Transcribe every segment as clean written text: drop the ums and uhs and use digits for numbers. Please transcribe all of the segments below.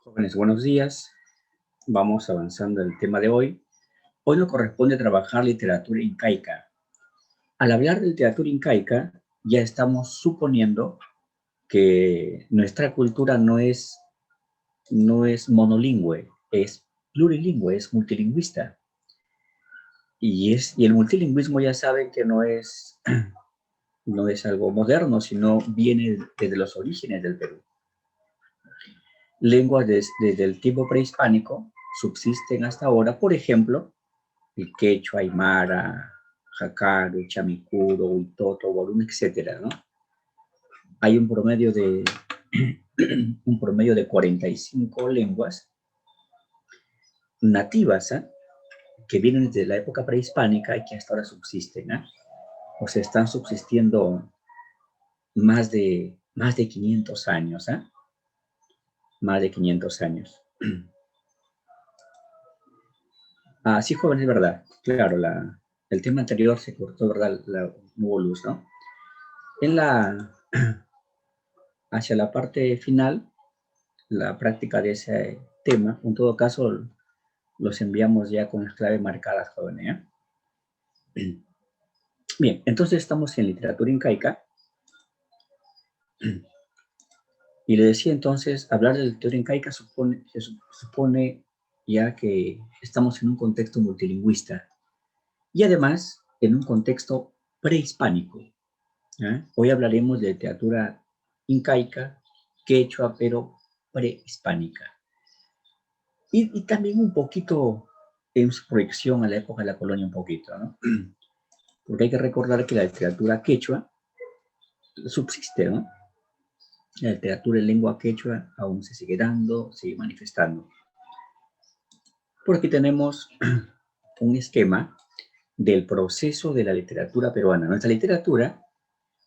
Jóvenes, buenos días. Vamos avanzando en el tema de hoy. Hoy nos corresponde trabajar literatura incaica. Al hablar de literatura incaica, ya estamos suponiendo que nuestra cultura no es monolingüe, es plurilingüe, es multilingüista. Y el multilingüismo ya saben que no es algo moderno, sino viene desde los orígenes del Perú. Lenguas desde el tiempo prehispánico subsisten hasta ahora, por ejemplo, el quechua, aymara, jacaru, chamicuro, huitoto, borún, etcétera, ¿no? Hay un promedio de 45 lenguas nativas, ¿eh? Que vienen desde la época prehispánica y que hasta ahora subsisten, ¿eh? O sea, están subsistiendo más de 500 años, ¿eh? Más de 500 años. Sí, joven, es verdad. Claro, el tema anterior se cortó, ¿verdad? No hubo luz, ¿no? Hacia la parte final, la práctica de ese tema, en todo caso, los enviamos ya con las claves marcadas, jóvenes, ¿eh? Bien, entonces estamos en literatura incaica. Y le decía entonces, hablar de literatura incaica supone ya que estamos en un contexto multilingüista y además en un contexto prehispánico, ¿eh? Hoy hablaremos de literatura incaica, quechua, pero prehispánica. Y también un poquito en su proyección a la época de la colonia, un poquito, ¿no? Porque hay que recordar que la literatura quechua subsiste, ¿no? La literatura en lengua quechua aún se sigue dando, sigue manifestando. Por aquí tenemos un esquema del proceso de la literatura peruana. Nuestra literatura,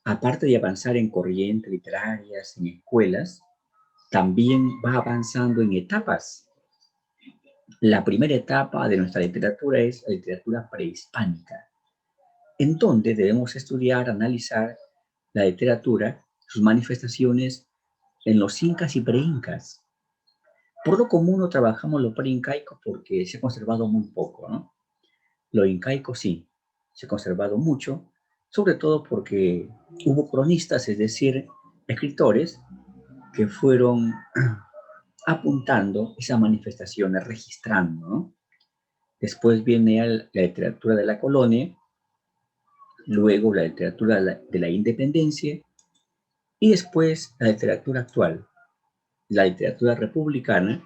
aparte de avanzar en corrientes literarias, en escuelas, también va avanzando en etapas. La primera etapa de nuestra literatura es la literatura prehispánica, en donde debemos estudiar, analizar la literatura, sus manifestaciones en los incas y preincas. Por lo común no trabajamos lo preincaico porque se ha conservado muy poco, ¿no? Lo incaico sí, se ha conservado mucho, sobre todo porque hubo cronistas, es decir, escritores que fueron apuntando esas manifestaciones, registrando, ¿no? Después viene la literatura de la colonia, luego la literatura de la independencia y después la literatura actual, la literatura republicana,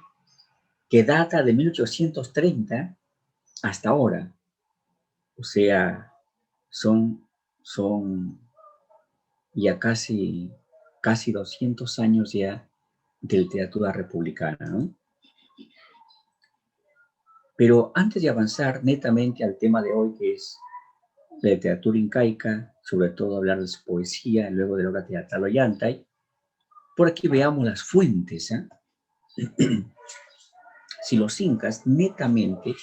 que data de 1830 hasta ahora. O sea, son ya casi 200 años ya de literatura republicana, ¿no? Pero antes de avanzar netamente al tema de hoy, que es la literatura incaica, sobre todo hablar de su poesía, luego de la obra teatral Ollantay, por aquí veamos las fuentes, ¿eh? Si los incas netamente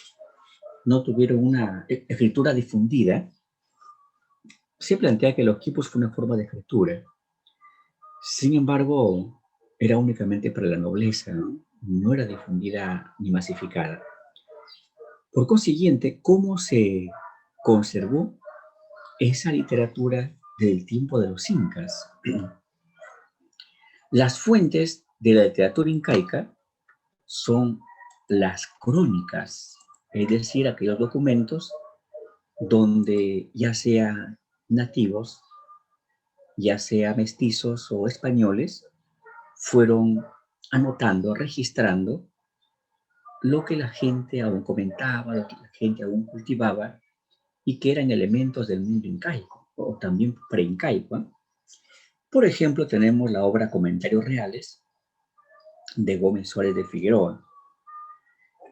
no tuvieron una escritura difundida, se plantea que los quipus fue una forma de escritura. Sin embargo, era únicamente para la nobleza, ¿no? No era difundida ni masificada. Por consiguiente, ¿cómo se conservó esa literatura del tiempo de los incas? Las fuentes de la literatura incaica son las crónicas, es decir, aquellos documentos donde ya sea nativos, ya sea mestizos o españoles, fueron anotando, registrando lo que la gente aún comentaba, lo que la gente aún cultivaba y que eran elementos del mundo incaico o también preincaico, ¿eh? Por ejemplo, tenemos la obra Comentarios Reales de Gómez Suárez de Figueroa.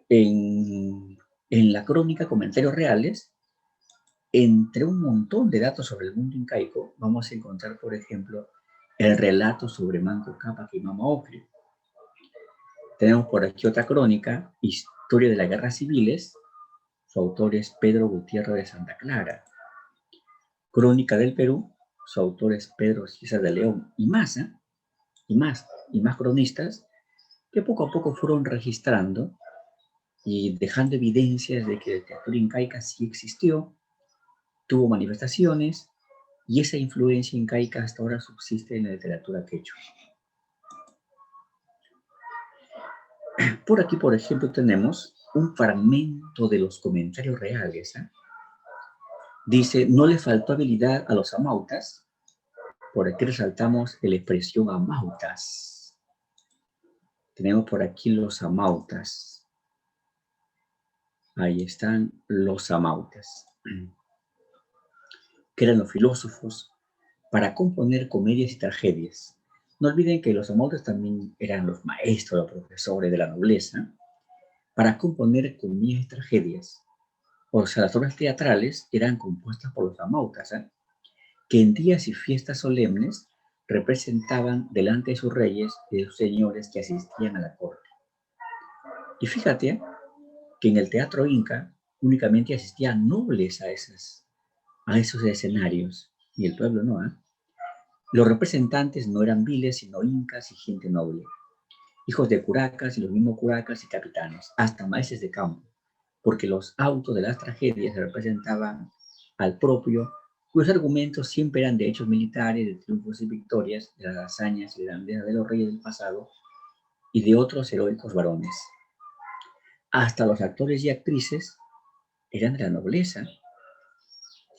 En la crónica Comentarios Reales, entre un montón de datos sobre el mundo incaico, vamos a encontrar, por ejemplo, el relato sobre Manco Cápac y Mama Ocllo. Tenemos por aquí otra crónica, Historia de las Guerras Civiles, su autor es Pedro Gutiérrez de Santa Clara. Crónica del Perú, su autor es Pedro César de León, y más, ¿eh? y más cronistas que poco a poco fueron registrando y dejando evidencias de que la literatura incaica sí existió, tuvo manifestaciones, y esa influencia incaica hasta ahora subsiste en la literatura quechua. Por aquí, por ejemplo, tenemos un fragmento de los comentarios reales. Dice, no le faltó habilidad a los amautas. Por aquí resaltamos la expresión amautas. Tenemos por aquí los amautas. Ahí están los amautas, que eran los filósofos, para componer comedias y tragedias. No olviden que los amautas también eran los maestros, los profesores de la nobleza, para componer comedias y tragedias. O sea, las obras teatrales eran compuestas por los amautas, que en días y fiestas solemnes representaban delante de sus reyes y de sus señores que asistían a la corte. Y fíjate que en el teatro inca únicamente asistían nobles a esos escenarios, y el pueblo no. Los representantes no eran viles, sino incas y gente noble, hijos de curacas y los mismos curacas y capitanes, hasta maestres de campo, porque los autos de las tragedias representaban al propio, cuyos argumentos siempre eran de hechos militares, de triunfos y victorias, de las hazañas y grandezas de los reyes del pasado y de otros heroicos varones. Hasta los actores y actrices eran de la nobleza.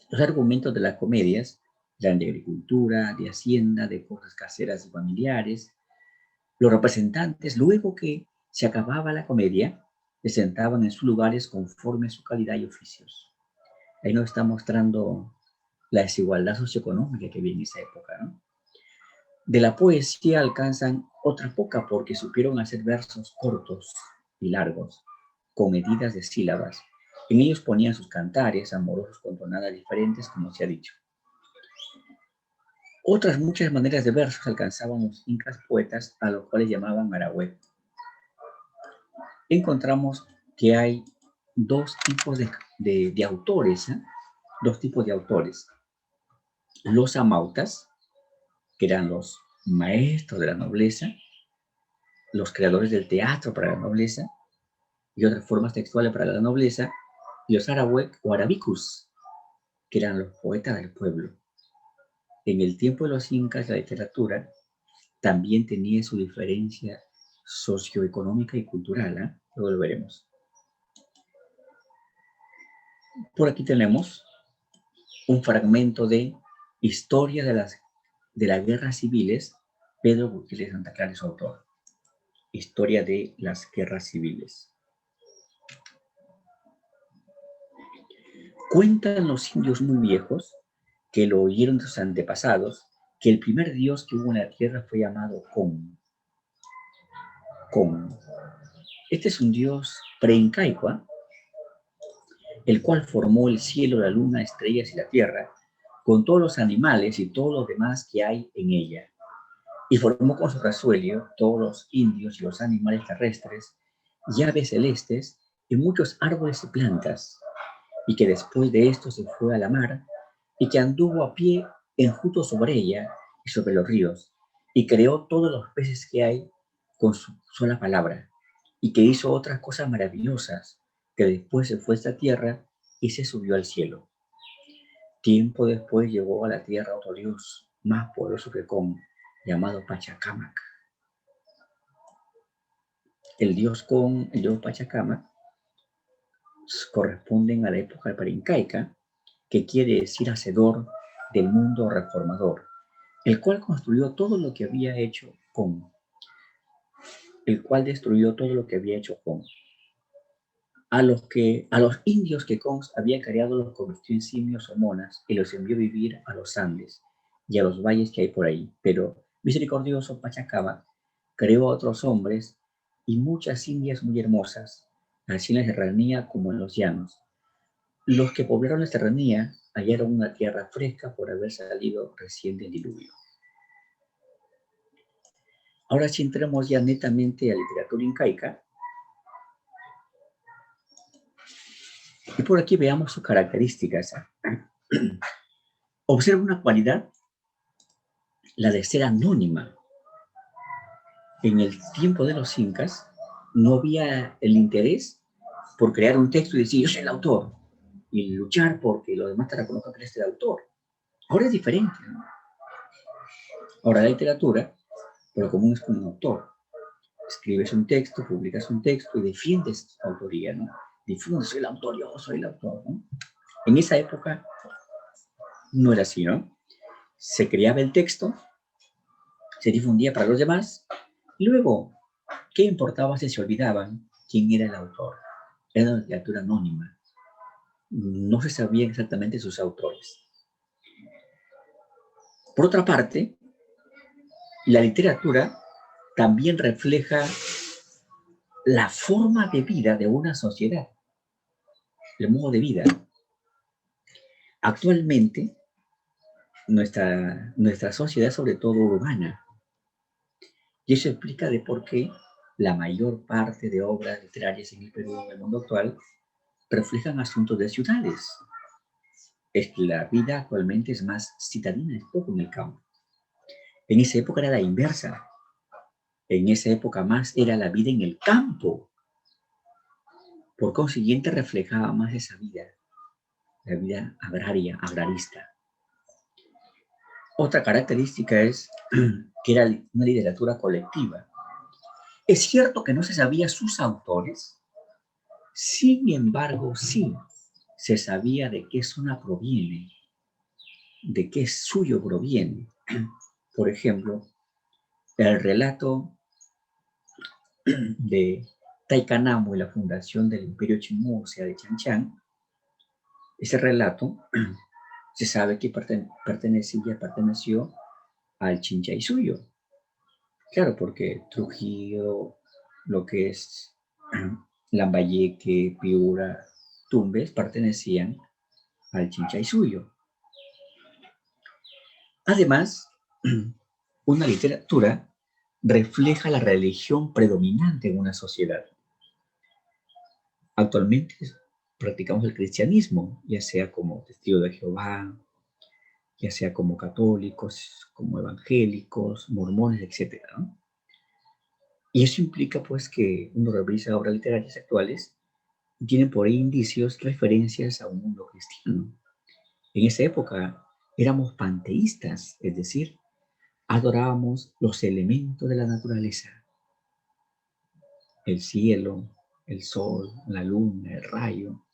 Los argumentos de las comedias eran de agricultura, de hacienda, de cosas caseras y familiares. Los representantes, luego que se acababa la comedia, se sentaban en sus lugares conforme a su calidad y oficios. Ahí nos está mostrando la desigualdad socioeconómica que había en esa época, ¿no? De la poesía alcanzan otra poca porque supieron hacer versos cortos y largos, con medidas de sílabas. En ellos ponían sus cantares amorosos con tonadas diferentes, como se ha dicho. Otras muchas maneras de versos alcanzaban los incas poetas, a los cuales llamaban arahué. Encontramos que hay dos tipos de autores, dos tipos de autores. Los amautas, que eran los maestros de la nobleza, los creadores del teatro para la nobleza y otras formas textuales para la nobleza, y los arahuec o arabicus, que eran los poetas del pueblo. En el tiempo de los incas, la literatura también tenía su diferencia socioeconómica y cultural, luego lo veremos. Por aquí tenemos un fragmento de Historia de las Guerras Civiles, Pedro Gutiérrez Santa Clara es su autor. Historia de las Guerras Civiles. Cuentan los indios muy viejos, que lo oyeron de sus antepasados, que el primer dios que hubo en la tierra fue llamado Con. Con. Este es un dios preincaico, el cual formó el cielo, la luna, estrellas y la tierra, con todos los animales y todos los demás que hay en ella. Y formó con su resuello todos los indios y los animales terrestres, y aves celestes, y muchos árboles y plantas, y que después de esto se fue a la mar, y que anduvo a pie enjuto sobre ella y sobre los ríos, y creó todos los peces que hay con su sola palabra, y que hizo otras cosas maravillosas, que después se fue a esta tierra y se subió al cielo. Tiempo después llegó a la tierra otro dios, más poderoso que Con, llamado Pachacamac. El dios Con, el dios Pachacamac, corresponden a la época preincaica, que quiere decir hacedor del mundo reformador, el cual construyó todo lo que había hecho Con, el cual destruyó todo lo que había hecho Con. A los indios que Con había creado los convirtió en simios o monas y los envió a vivir a los Andes y a los valles que hay por ahí. Pero misericordioso Pachacamac creó a otros hombres y muchas indias muy hermosas, así en la serranía como en los llanos. Los que poblaron la serranía hallaron una tierra fresca por haber salido recién del diluvio. Ahora sí entremos ya netamente a literatura incaica. Y por aquí veamos sus características. Observa una cualidad, la de ser anónima. En el tiempo de los incas no había el interés por crear un texto y decir, yo soy el autor, y luchar porque los demás te reconozcan que eres el autor. Ahora es diferente, ¿no? Ahora la literatura, por lo común es como un autor. Escribes un texto, publicas un texto y defiendes tu autoría, ¿no? Difundes, soy el autor, yo soy el autor, ¿no? En esa época no era así, ¿no? Se creaba el texto, se difundía para los demás, y luego, ¿qué importaba si se olvidaban quién era el autor? Era una literatura anónima. No se sabían exactamente sus autores. Por otra parte, la literatura también refleja la forma de vida de una sociedad, el modo de vida. Actualmente, nuestra sociedad es sobre todo urbana, y eso explica de por qué la mayor parte de obras literarias en el Perú, en el mundo actual, reflejan asuntos de ciudades. Es que la vida actualmente es más citadina, es poco en el campo. En esa época era la inversa. En esa época más era la vida en el campo. Por consiguiente, reflejaba más esa vida, la vida agraria, agrarista. Otra característica es que era una literatura colectiva. Es cierto que no se sabía sus autores, sin embargo, sí se sabía de qué zona proviene, de qué suyo proviene. Por ejemplo, el relato de Taikanamo y la fundación del Imperio Chimú, o sea, de Chanchan, ese relato se sabe que perteneció al Chinchay suyo. Claro, porque Trujillo, lo que es Lambayeque, Piura, Tumbes, pertenecían al Chinchay suyo. Además, una literatura refleja la religión predominante en una sociedad. Actualmente practicamos el cristianismo, ya sea como testigos de Jehová, ya sea como católicos, como evangélicos, mormones, etc., ¿no? Y eso implica pues que uno revisa obras literarias actuales y tienen por ahí indicios, referencias a un mundo cristiano. En esa época éramos panteístas, es decir, adorábamos los elementos de la naturaleza, el cielo, el sol, la luna, el rayo,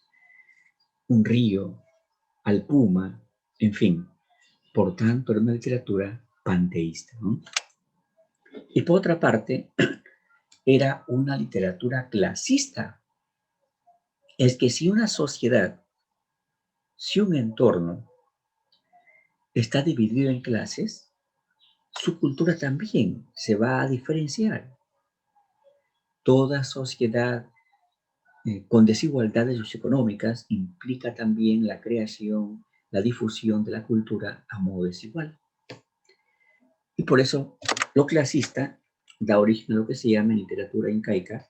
un río, al puma, en fin. Por tanto, era una literatura panteísta, ¿no? Y por otra parte, era una literatura clasista. Es que si una sociedad, si un entorno está dividido en clases, su cultura también se va a diferenciar. Toda sociedad con desigualdades socioeconómicas implica también la creación, la difusión de la cultura a modo desigual. Y por eso lo clasista da origen a lo que se llama en literatura incaica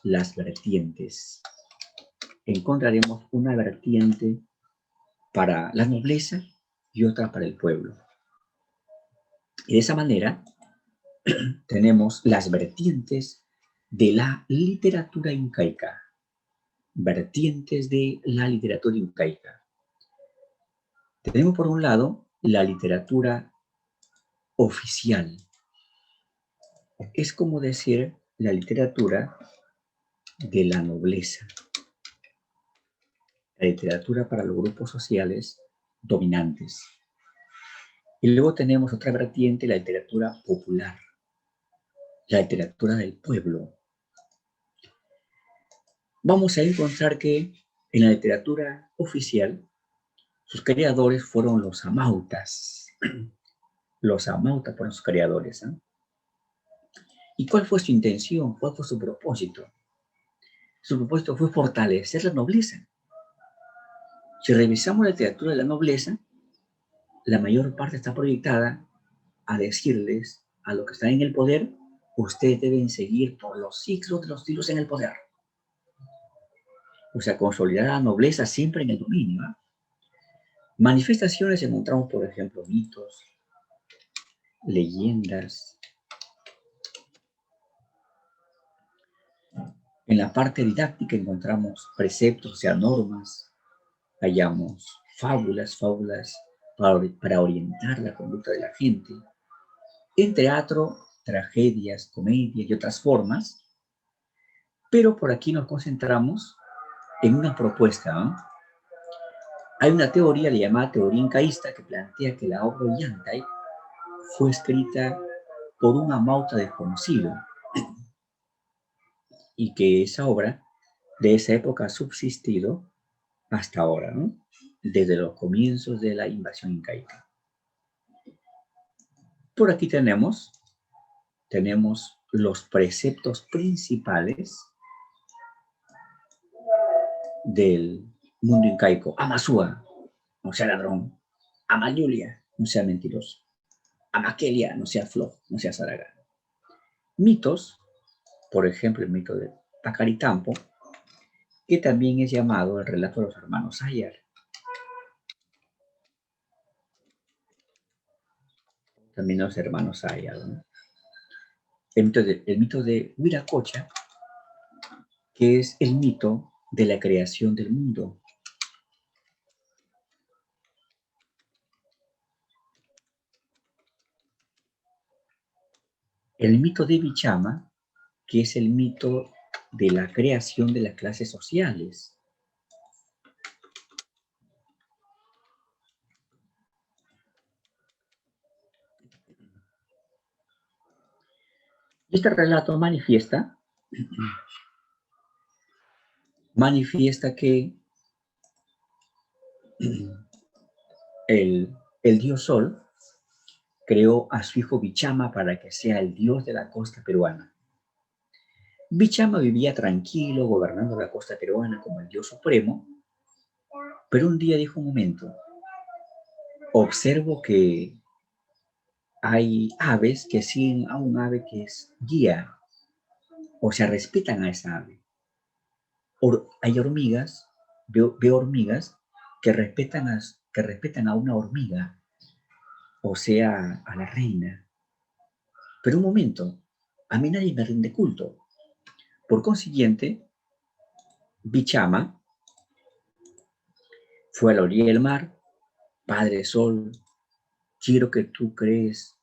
las vertientes. Encontraremos una vertiente para la nobleza y otra para el pueblo. Y de esa manera tenemos las vertientes de la literatura incaica. Vertientes de la literatura incaica. Tenemos por un lado la literatura oficial. Es como decir la literatura de la nobleza, la literatura para los grupos sociales dominantes. Y luego tenemos otra vertiente, la literatura popular, la literatura del pueblo. Vamos a encontrar que en la literatura oficial, sus creadores fueron los amautas. Los amautas fueron sus creadores, ¿eh? ¿Y cuál fue su intención? ¿Cuál fue su propósito? Su propósito fue fortalecer la nobleza. Si revisamos la literatura de la nobleza, la mayor parte está proyectada a decirles a los que están en el poder, ustedes deben seguir por los siglos de los siglos en el poder. O sea, consolidar a la nobleza siempre en el dominio, ¿eh? Manifestaciones encontramos, por ejemplo, mitos, leyendas, En la parte didáctica encontramos preceptos, o sea, normas, hallamos fábulas para orientar la conducta de la gente. En teatro, tragedias, comedias y otras formas, pero por aquí nos concentramos en una propuesta, ¿no? Hay una teoría llamada teoría incaísta que plantea que la obra Ollantay fue escrita por un amauta desconocido y que esa obra de esa época ha subsistido hasta ahora, ¿no? Desde los comienzos de la invasión incaica. Por aquí tenemos los preceptos principales del mundo incaico. Amasúa, no sea ladrón. Amalulia, no sea mentiroso. Amaquelia, no sea flojo, no sea zaragán. Mitos, por ejemplo, el mito de Pacaritampo, que también es llamado el relato de los hermanos Ayar. También los hermanos Ayar, ¿no? El mito de Huiracocha, que es el mito de la creación del mundo. El mito de Bichama, que es el mito de la creación de las clases sociales. Este relato manifiesta que el dios Sol creó a su hijo Bichama para que sea el dios de la costa peruana. Bichama vivía tranquilo, gobernando la costa peruana como el dios supremo, pero un día dijo: un momento, observo que hay aves que siguen a un ave que es guía, o sea, respetan a esa ave. Hay hormigas, veo hormigas que respetan a una hormiga, o sea, a la reina. Pero un momento, a mí nadie me rinde culto. Por consiguiente, Bichama fue a la orilla del mar. Padre Sol, quiero que tú crees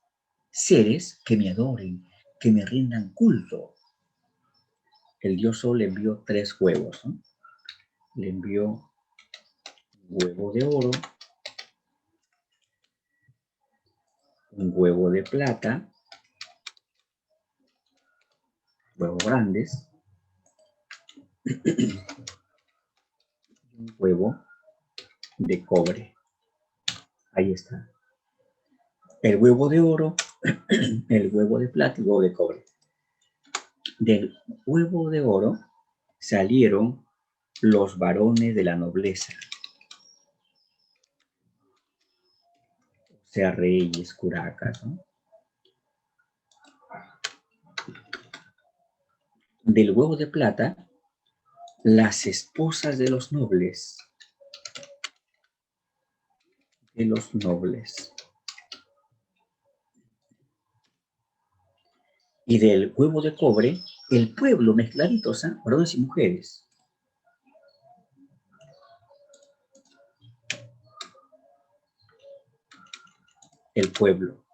seres que me adoren, que me rindan culto. El dios Sol le envió 3 huevos, ¿no? Le envió un huevo de oro, un huevo de plata, huevos grandes, y un huevo de cobre. Ahí está. El huevo de oro, el huevo de plata y el huevo de cobre. Del huevo de oro salieron los varones de la nobleza, o sea, reyes, curacas, ¿no? Del huevo de plata, las esposas de los nobles. De los nobles. Y del huevo de cobre, el pueblo mezcladitos, ¿eh? Varones y mujeres. El pueblo.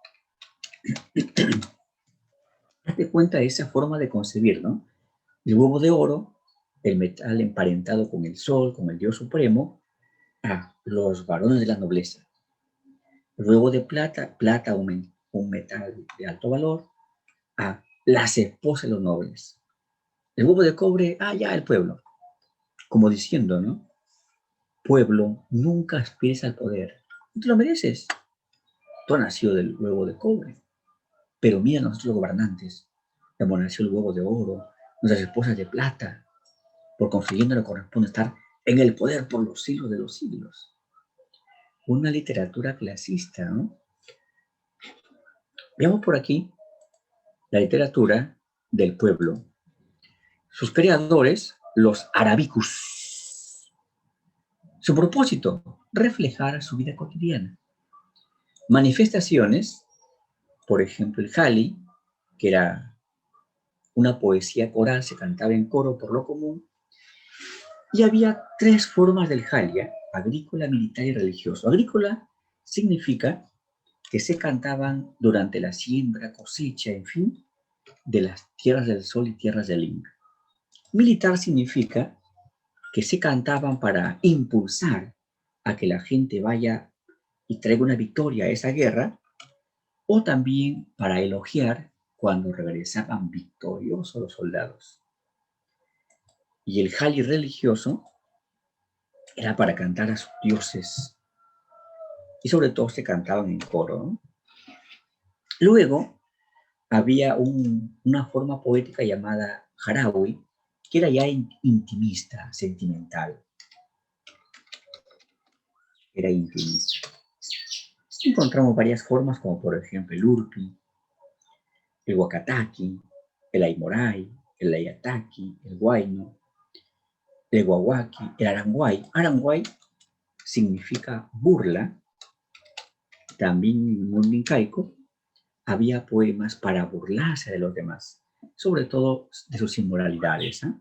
Date cuenta de esa forma de concebir, ¿no? El huevo de oro, el metal emparentado con el sol, con el dios supremo, los varones de la nobleza. El huevo de plata, un metal de alto valor, las esposas de los nobles. El huevo de cobre, ya el pueblo. Como diciendo, ¿no? Pueblo, nunca aspires al poder. No te lo mereces. Tú has nacido del huevo de cobre. Pero mira, nosotros gobernantes, hemos nacido el huevo de oro, nuestras esposas de plata. Por consiguiendo le corresponde estar en el poder por los siglos de los siglos. Una literatura clasista, ¿no? Veamos por aquí la literatura del pueblo. Sus creadores, los arabicus. Su propósito, reflejar su vida cotidiana. Manifestaciones, por ejemplo, el Jali, que era una poesía coral, se cantaba en coro por lo común, y había tres formas del Jalia: agrícola, militar y religioso. Agrícola significa que se cantaban durante la siembra, cosecha, en fin, de las tierras del sol y tierras del Inca. Militar significa que se cantaban para impulsar a que la gente vaya y traiga una victoria a esa guerra, o también para elogiar cuando regresaban victoriosos los soldados. Y el Jali religioso era para cantar a sus dioses, y sobre todo se cantaban en coro, ¿no? Luego había una forma poética llamada Harawi, que era ya intimista, sentimental, era intimista. Encontramos varias formas, como por ejemplo el Urpi, el Wakataki, el Aimoray, el Ayataki, el Huayno, el Guaguaki, el Aranguay. Aranguay significa burla. También en el mundo incaico había poemas para burlarse de los demás, sobre todo de sus inmoralidades, ¿eh?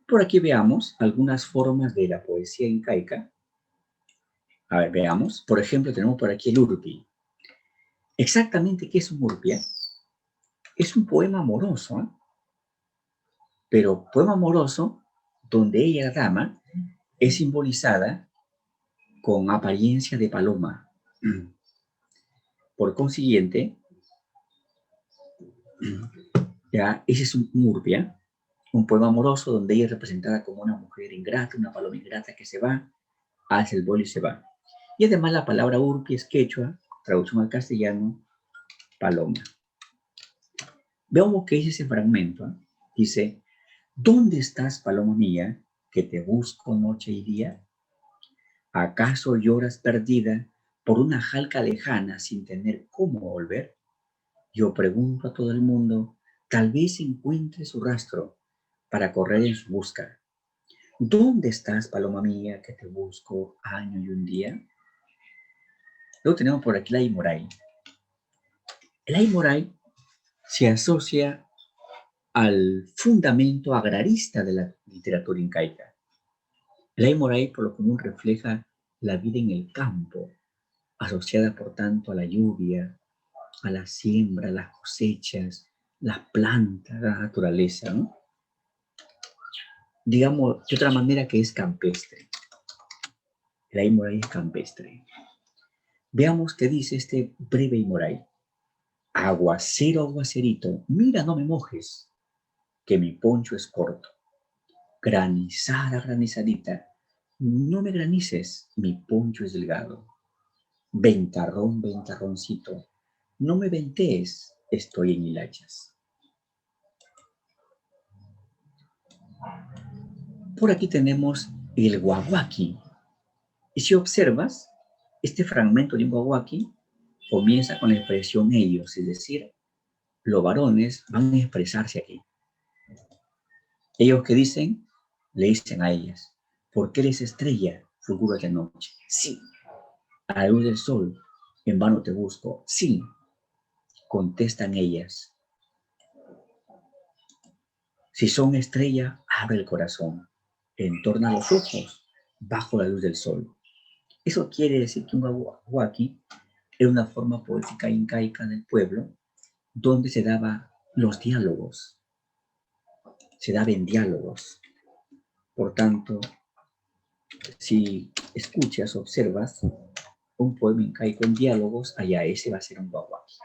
Por aquí veamos algunas formas de la poesía incaica. A ver, veamos. Por ejemplo, tenemos por aquí el Urpi. Exactamente, ¿qué es un Urpi? Es un poema amoroso, ¿eh? Pero poema amoroso donde ella, la dama, es simbolizada con apariencia de paloma. Por consiguiente, ya, ese es un Urpia, un poema amoroso donde ella es representada como una mujer ingrata, una paloma ingrata que se va, hace el vuelo y se va. Y además la palabra Urpi es quechua, traducción al castellano, paloma. Veamos qué dice ese fragmento, ¿eh? Dice: ¿dónde estás, paloma mía, que te busco noche y día? ¿Acaso lloras perdida por una jalca lejana sin tener cómo volver? Yo pregunto a todo el mundo, tal vez encuentre su rastro para correr en su busca. ¿Dónde estás, paloma mía, que te busco año y un día? Luego tenemos por aquí la Aimoray. El Aimoray se asocia al fundamento agrarista de la literatura incaica. El Aimoray por lo común refleja la vida en el campo, asociada por tanto a la lluvia, a la siembra, a las cosechas, las plantas, la naturaleza, ¿no? Digamos de otra manera que es campestre. El Aimoray es campestre. Veamos qué dice este breve Aimoray. Aguacero, aguacerito, mira, no me mojes, que mi poncho es corto. Granizada, granizadita, no me granices, mi poncho es delgado. Ventarrón, ventarroncito, no me ventees, estoy en hilachas. Por aquí tenemos el guaguaki. Y si observas, este fragmento de un guaguaki comienza con la expresión ellos, es decir, los varones van a expresarse aquí. Ellos que dicen, le dicen a ellas: ¿por qué eres estrella, fulgura de noche? Sí. A la luz del sol, en vano te busco. Sí. Contestan ellas. Si son estrella, abre el corazón, entorna los ojos, bajo la luz del sol. Eso quiere decir que un guaguaki era una forma poética incaica del pueblo donde se daba los diálogos, se daban diálogos. Por tanto, si escuchas, observas un poema incaico en diálogos, allá ese va a ser un guaguaki.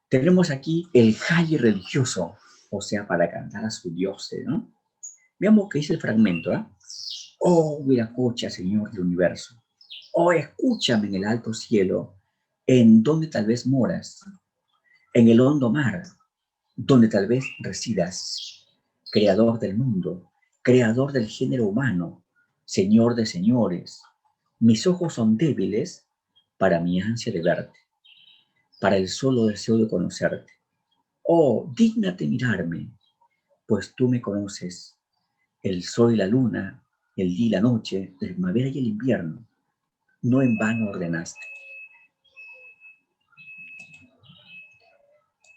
Tenemos aquí el Jali religioso, o sea, para cantar a su dios, ¿no? Veamos qué dice el fragmento, ¿eh? Oh, Viracocha, Señor del universo. Oh, escúchame en el alto cielo, en donde tal vez moras, en el hondo mar, donde tal vez residas, creador del mundo, creador del género humano, Señor de señores. Mis ojos son débiles para mi ansia de verte, para el solo deseo de conocerte. Oh, dígnate mirarme, pues tú me conoces, el sol y la luna, el día y la noche, la primavera y el invierno. No en vano ordenaste.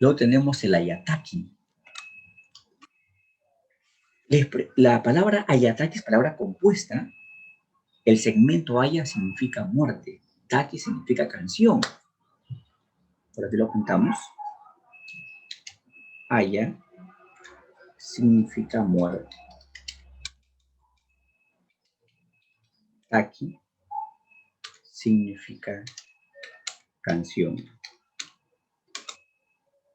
Luego tenemos el ayataki. La palabra ayataki es palabra compuesta. El segmento aya significa muerte. Taki significa canción. Por aquí lo apuntamos. Aya significa muerte. Taki significa canción.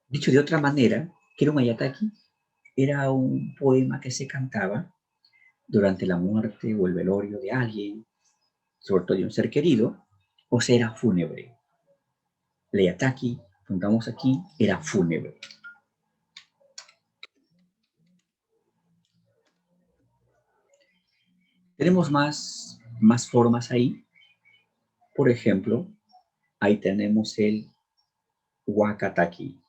Dicho de otra manera, ¿qué era un ayataki? Era un poema que se cantaba durante la muerte o el velorio de alguien, sobre todo de un ser querido, o sea, era fúnebre. El ayataki, pongamos aquí, era fúnebre. Tenemos más formas ahí. Por ejemplo, ahí tenemos el wakataki.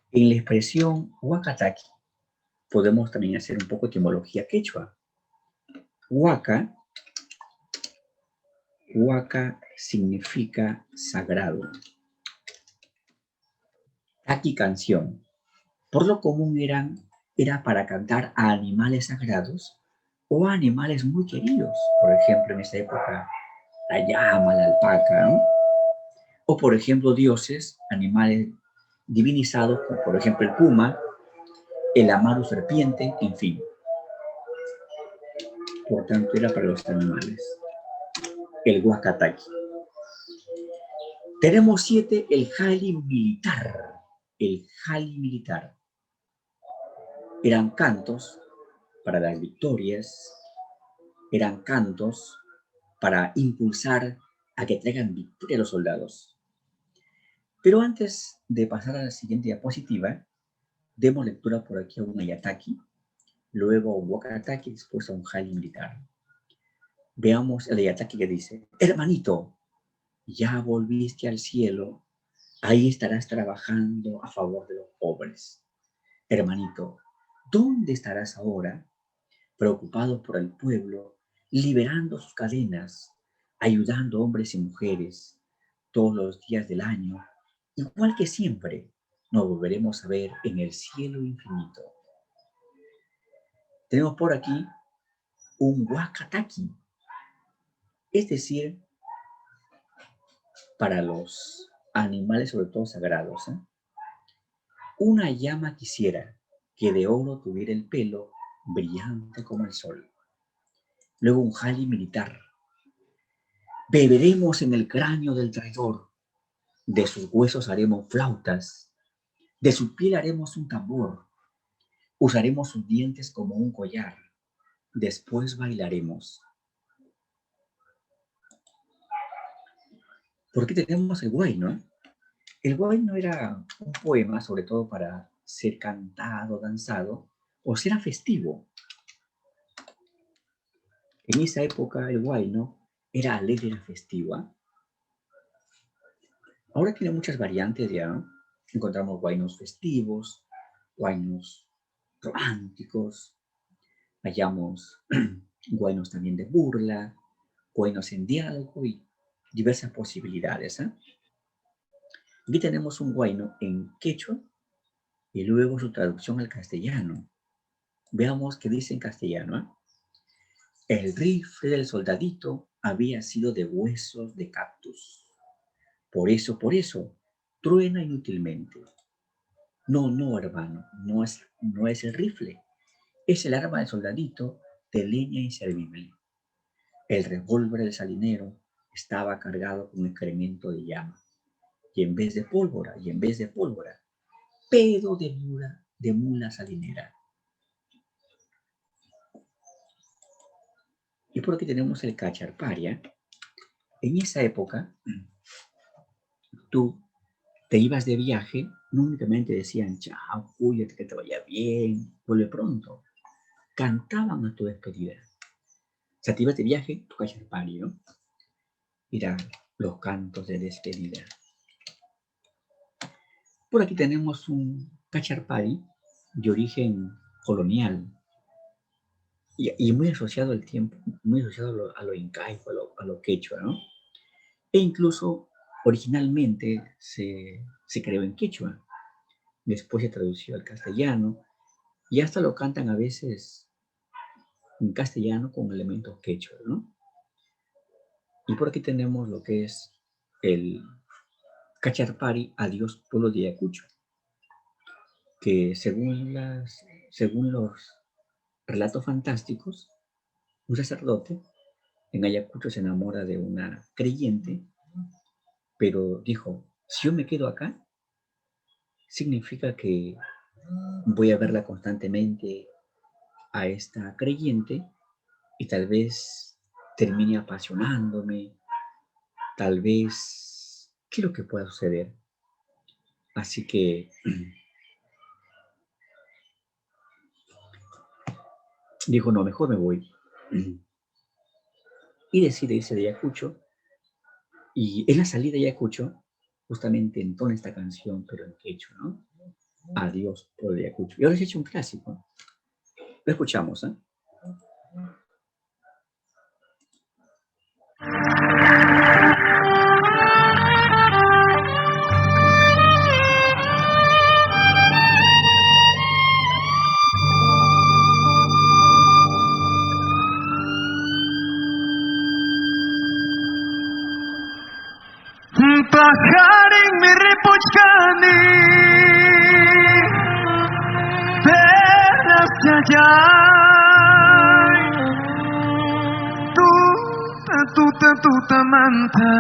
En la expresión wakataki podemos también hacer un poco de etimología quechua. Waka significa sagrado. Taki canción. Por lo común era para cantar a animales sagrados o a animales muy queridos. Por ejemplo, en esa época, la llama, la alpaca, ¿no? O por ejemplo, dioses, animales divinizados, como por ejemplo el puma, el amaro serpiente, en fin. Por tanto, era para los animales. El huacataki. Tenemos 7, el jali militar. El jali militar. Eran cantos para las victorias, eran cantos para impulsar a que traigan victoria a los soldados. Pero antes de pasar a la siguiente diapositiva, demos lectura por aquí a un ayataki, luego a un wakataki, después a un jali militar. Veamos el ayataki que dice: hermanito, ya volviste al cielo, ahí estarás trabajando a favor de los pobres. Hermanito, ¿dónde estarás ahora? Preocupado por el pueblo, liberando sus cadenas, ayudando hombres y mujeres todos los días del año, igual que siempre, nos volveremos a ver en el cielo infinito. Tenemos por aquí un wakataki, es decir, para los animales, sobre todo sagrados. Una llama quisiera que de oro tuviera el pelo brillante como el sol. Luego un jali militar. Beberemos en el cráneo del traidor, de sus huesos haremos flautas, de su piel haremos un tambor, usaremos sus dientes como un collar, después bailaremos. ¿Por qué tenemos el huayno? El huayno era un poema, sobre todo para ser cantado, danzado, o ser festivo. En esa época el huayno era alegre, era festiva. Ahora tiene muchas variantes ya, ¿no? Encontramos huaynos festivos, huaynos románticos, hallamos huaynos también de burla, huaynos en diálogo y diversas posibilidades. Aquí tenemos un huayno en quechua y luego su traducción al castellano. Veamos qué dice en castellano. El rifle del soldadito había sido de huesos de cactus. Por eso, truena inútilmente. No, no, hermano, no es el rifle. Es el arma del soldadito de leña inservible. El revólver del salinero estaba cargado con excremento de llama. Y en vez de pólvora, pedo de mula salinera. Y por aquí tenemos el cacharparia. En esa época, tú te ibas de viaje, no únicamente decían, chao, cuídate, que te vaya bien, vuelve pronto. Cantaban a tu despedida. O sea, te ibas de viaje, tu cacharpario, ¿no? Eran los cantos de despedida. Por aquí tenemos un cacharpari de origen colonial. y muy asociado al tiempo, muy asociado a lo incaico, a lo quechua, ¿no? E incluso originalmente se creó en quechua, después se tradució al castellano, y hasta lo cantan a veces en castellano con elementos quechua, ¿no? Y por aquí tenemos lo que es el Cacharpari, Adiós Pueblo de Ayacucho, que según los relatos fantásticos, un sacerdote en Ayacucho se enamora de una creyente, pero dijo, si yo me quedo acá, significa que voy a verla constantemente a esta creyente y tal vez termine apasionándome, tal vez, ¿qué es lo que pueda suceder? Así que dijo, no, mejor me voy. Y decide irse de Ayacucho. Y en la salida de Ayacucho, justamente entona esta canción, pero en quechua, ¿no? Adiós, pueblo de Ayacucho. Y ahora se ha hecho un clásico. Lo escuchamos, ¿eh? Pajaring miripuchkani Peras chayay Tuta manta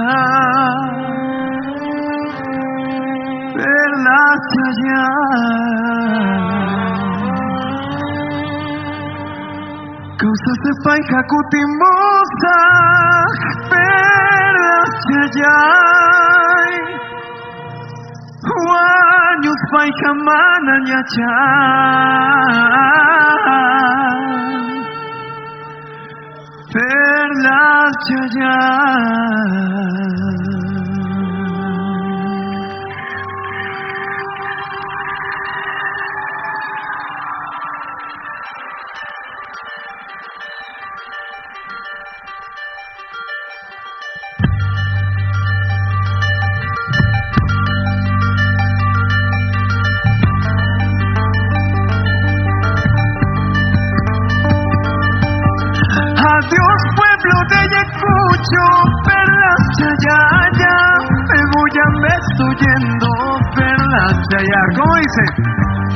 Peras chayay Cosas de paija cutimosa Peras chayay Huanyus paija mana nyachay Perlas chayay Adiós pueblo de Ayacucho, perlas chayaya, me voy ya me estoy yendo, perlas chayaya. ¿Cómo dice?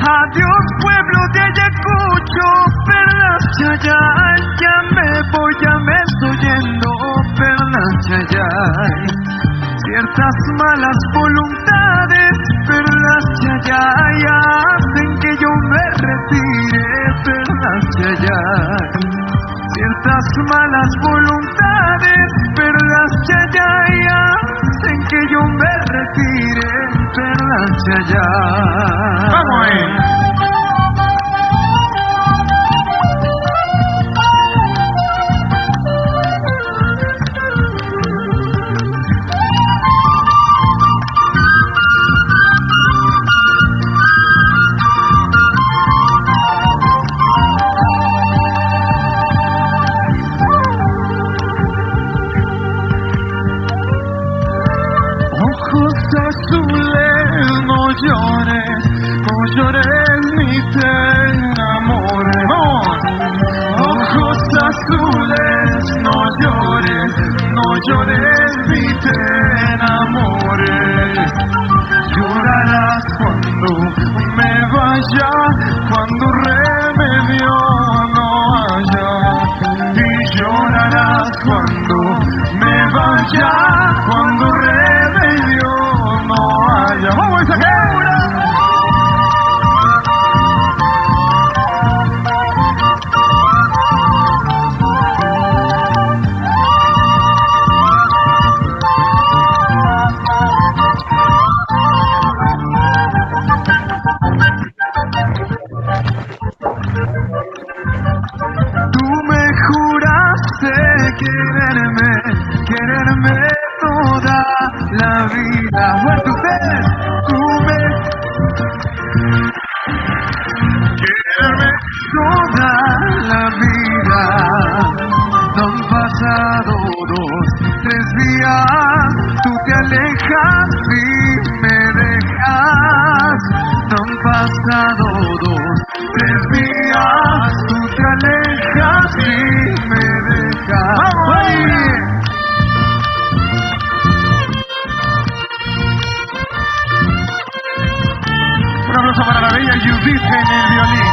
Adiós pueblo de Ayacucho, perlas chayaya, me voy ya me estoy yendo, perlas chayaya. Ciertas malas voluntades, perlas chayaya, hacen que yo me retire, perlas chayaya. Ciertas malas voluntades, perlas chayay, hacen que yo me retire, perlas chayay. ¡Vamos ahí! No llores ni te enamores. Ojos azules, no llores ni te enamores. Llorarás cuando me vaya, cuando remedio no haya. Y llorarás cuando me vaya, cuando remedio no haya. ¡Vamos a que! Quererme toda la vida. Fuerte ustedes, tú me quererme toda la vida. No han pasado 2, 3 días, tú te alejas y me dejas. No han pasado 2, 3 días, tú te alejas y me dejas. ¡Vamos! Un aplauso para la bella Judith en el violín.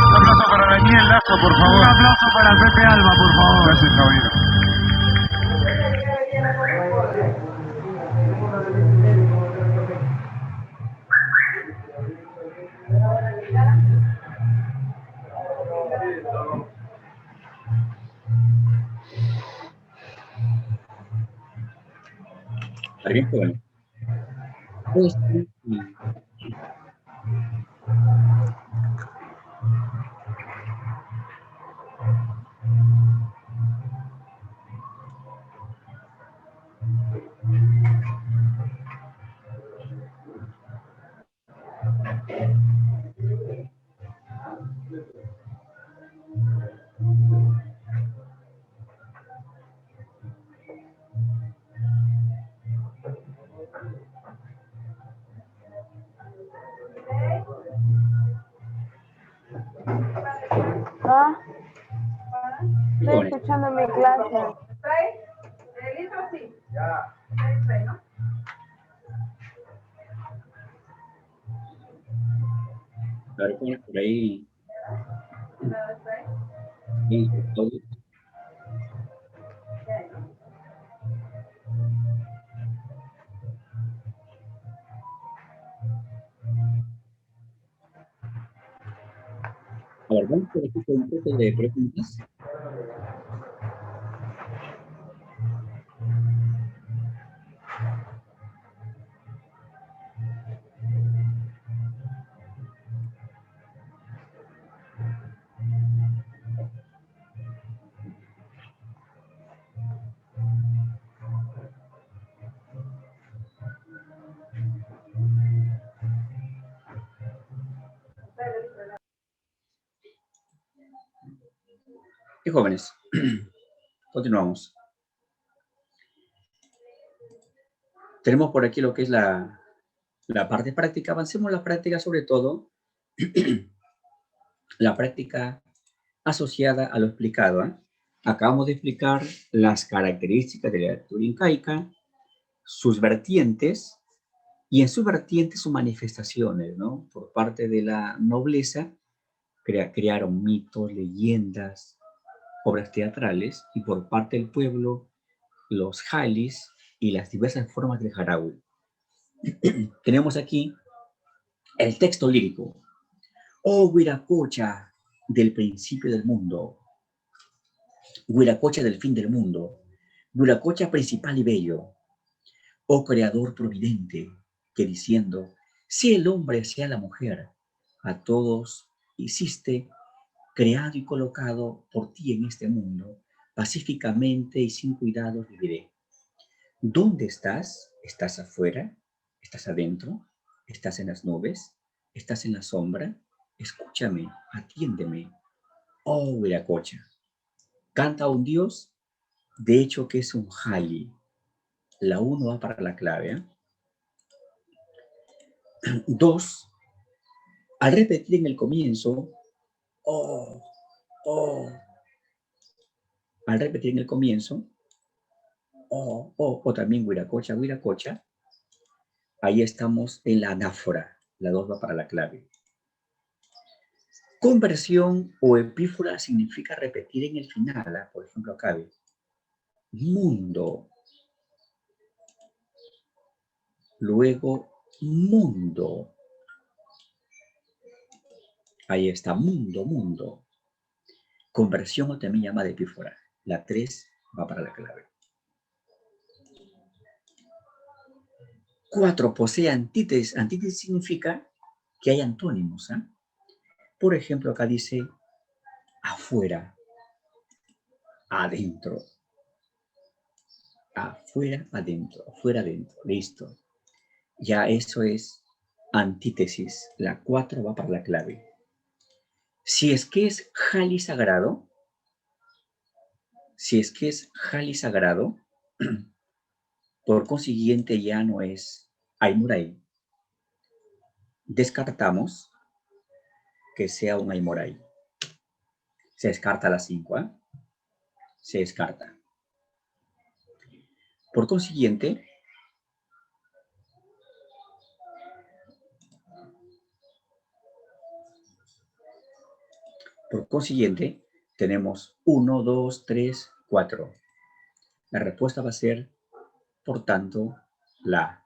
Un aplauso para Daniel Lazo, por favor. Un aplauso para Pepe Alba, por favor. Gracias, caballero. Está bien, joven. Pues, Ah, y estoy jóvenes, escuchando mi clase. claro, jóvenes, por ahí, bien, todo. A ver, vamos por aquí con un poco de preguntas. Y jóvenes, continuamos. Tenemos por aquí lo que es la parte práctica. Avancemos la práctica, sobre todo, la práctica asociada a lo explicado, ¿eh? Acabamos de explicar las características de la lectura incaica, sus vertientes, y en sus vertientes sus manifestaciones, ¿no? Por parte de la nobleza, crearon mitos, leyendas, obras teatrales, y por parte del pueblo, los jalis y las diversas formas del jaraúl. Tenemos aquí el texto lírico. Oh, Huiracocha del principio del mundo, Huiracocha del fin del mundo, Huiracocha principal y bello, oh creador providente, que diciendo, sea el hombre, sea la mujer, a todos hiciste, creado y colocado por ti en este mundo, pacíficamente y sin cuidados viviré. ¿Dónde estás? ¿Estás afuera? ¿Estás adentro? ¿Estás en las nubes? ¿Estás en la sombra? Escúchame, atiéndeme. Oh, Huiracocha. Canta a un dios, de hecho que es un jali. La 1 va para la clave. ¿Eh? 2, al repetir en el comienzo, oh, oh, al repetir en el comienzo, oh, oh, o también Huiracocha, Huiracocha, ahí estamos en la anáfora. La 2 va para la clave. Conversión o epífora significa repetir en el final. ¿Eh? Por ejemplo, acá ve, mundo, luego mundo. Ahí está, mundo, mundo. Conversión o también llama de epífora. La 3 va para la clave. 4 posee antítesis. Antítesis significa que hay antónimos. Por ejemplo, acá dice afuera, adentro. Afuera, adentro, afuera, adentro. Listo. Ya eso es antítesis. La 4 va para la clave. Si es que es jali sagrado, por consiguiente ya no es Aimurai. Descartamos que sea un Aimurai. Se descarta la 5, se descarta. Por consiguiente, tenemos 1, 2, 3, 4. La respuesta va a ser, por tanto, la A.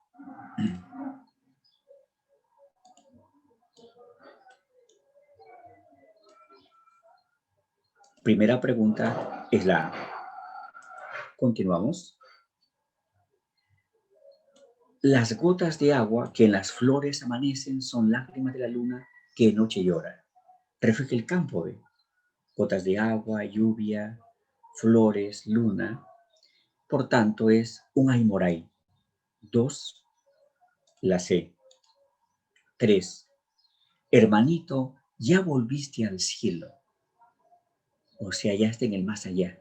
Primera pregunta es la A. Continuamos. Las gotas de agua que en las flores amanecen son lágrimas de la luna que de noche llora. Refleja el campo de gotas de agua, lluvia, flores, luna. Por tanto, es un Aimorai. 2, la C. 3, hermanito, ya volviste al cielo. O sea, ya está en el más allá.